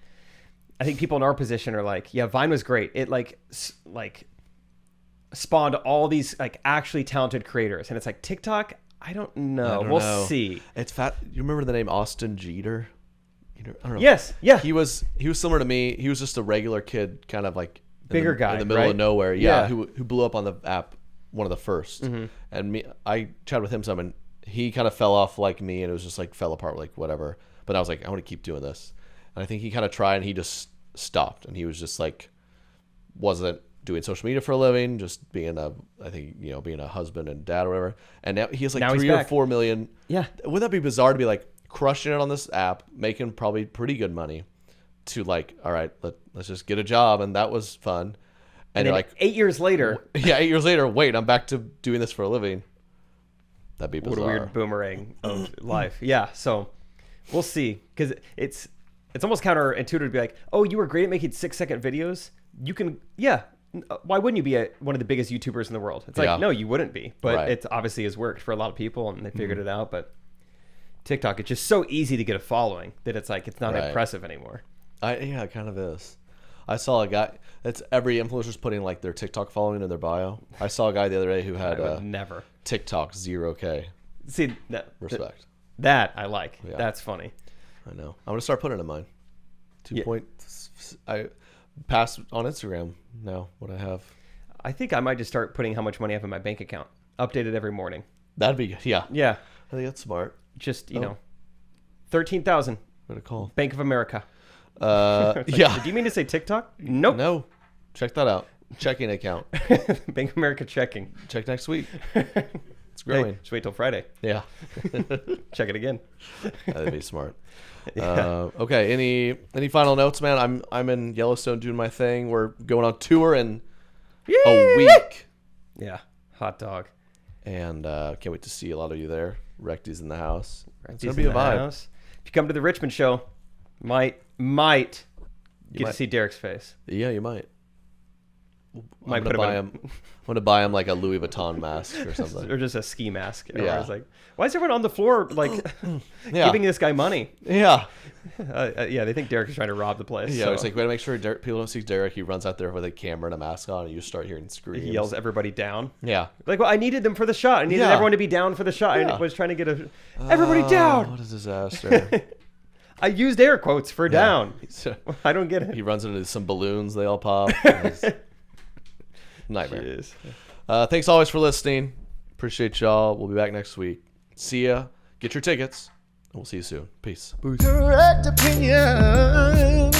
Speaker 2: I think people in our position are like, yeah, Vine was great. It like spawned all these like actually talented creators, and it's like TikTok. I don't know.
Speaker 1: I don't
Speaker 2: We'll
Speaker 1: know.
Speaker 2: see.
Speaker 1: It's fat. You remember the name Austin Jeter? I don't know.
Speaker 2: Yes. Yeah.
Speaker 1: He was similar to me. He was just a regular kid, kind of like
Speaker 2: Bigger guy,
Speaker 1: in the middle
Speaker 2: right?
Speaker 1: of nowhere. Yeah,
Speaker 2: Yeah.
Speaker 1: who blew up on the app, one of the first. And I chatted with him some, and he kind of fell off like me, and it was just like fell apart, like whatever. But I was like, I want to keep doing this, and I think he kind of tried, and he just stopped, and he was just like, wasn't doing social media for a living, just being being a husband and dad or whatever. And now he has like
Speaker 2: Now he's
Speaker 1: 3 or
Speaker 2: back.
Speaker 1: 4 million.
Speaker 2: Yeah.
Speaker 1: Wouldn't that be bizarre to be like crushing it on this app, making probably pretty good money, to like, all right, let's just get a job, and that was fun. And
Speaker 2: And
Speaker 1: you're
Speaker 2: then
Speaker 1: like,
Speaker 2: 8 years later,
Speaker 1: yeah, 8 years later, wait, I'm back to doing this for a living. That'd be
Speaker 2: what
Speaker 1: bizarre.
Speaker 2: a weird boomerang of life. Yeah. So we'll see because it's almost counterintuitive to be like, oh, you were great at making 6-second videos. You can, yeah. Why wouldn't you be one of the biggest YouTubers in the world? It's like,
Speaker 1: Yeah.
Speaker 2: no, you wouldn't be. But
Speaker 1: Right.
Speaker 2: it obviously has worked for a lot of people and they figured it out. But TikTok, it's just so easy to get a following that it's like, it's not
Speaker 1: Right.
Speaker 2: impressive anymore.
Speaker 1: Yeah, it kind of is. I saw a guy. It's every influencer's putting like their TikTok following in their bio. I saw a guy the other day who
Speaker 2: I
Speaker 1: had
Speaker 2: would never.
Speaker 1: TikTok 0K.
Speaker 2: See,
Speaker 1: Respect.
Speaker 2: that I like.
Speaker 1: Yeah.
Speaker 2: That's funny.
Speaker 1: I know. I'm gonna start putting it in mine. 2
Speaker 2: Yeah.
Speaker 1: points. I passed on Instagram now. What I have.
Speaker 2: I think I might just start putting how much money I have in my bank account. Update it every morning.
Speaker 1: That'd be yeah.
Speaker 2: Yeah.
Speaker 1: I think that's smart.
Speaker 2: Just, you
Speaker 1: Oh.
Speaker 2: know, 13,000.
Speaker 1: What a call.
Speaker 2: Bank of America.
Speaker 1: Yeah.
Speaker 2: Did you mean to say TikTok? Nope.
Speaker 1: No. Check that out. Checking account.
Speaker 2: Bank of America checking.
Speaker 1: Check next week. It's growing.
Speaker 2: Hey, just wait till Friday.
Speaker 1: Yeah.
Speaker 2: Check it again.
Speaker 1: That'd be smart. Okay. Any final notes, man? I'm in Yellowstone doing my thing. We're going on tour in a week,
Speaker 2: Yeah. Hot dog.
Speaker 1: and can't wait to see a lot of you there. Recty's in the house. It's
Speaker 2: He's
Speaker 1: gonna be
Speaker 2: in
Speaker 1: a
Speaker 2: the
Speaker 1: vibe.
Speaker 2: house. If you come to the Richmond show, might get
Speaker 1: might.
Speaker 2: to see Derek's face.
Speaker 1: Yeah, you might.
Speaker 2: Might
Speaker 1: I'm
Speaker 2: put
Speaker 1: gonna
Speaker 2: him
Speaker 1: buy him. I'm gonna buy him like a Louis Vuitton mask or something.
Speaker 2: or just a ski mask. And
Speaker 1: Yeah.
Speaker 2: I was like, why is everyone on the floor like
Speaker 1: Yeah.
Speaker 2: giving this guy money?
Speaker 1: Yeah.
Speaker 2: Yeah, they think Derek is trying to rob the place.
Speaker 1: Yeah.
Speaker 2: so
Speaker 1: It's like we gotta make sure people don't see Derek. He runs out there with a camera and a mask on, and you start hearing screams.
Speaker 2: he yells everybody down.
Speaker 1: Yeah.
Speaker 2: Like, well, I needed them for the shot. I needed
Speaker 1: Yeah.
Speaker 2: everyone to be down for the shot.
Speaker 1: Yeah.
Speaker 2: I was trying to get everybody down.
Speaker 1: What a disaster.
Speaker 2: I used air quotes for down.
Speaker 1: So
Speaker 2: I don't get it.
Speaker 1: he runs into some balloons. They all pop. Nightmare.
Speaker 2: Jeez.
Speaker 1: Thanks always for listening. Appreciate y'all. We'll be back next week. See ya. Get your tickets. And we'll see you soon. Peace.
Speaker 3: Correct opinion.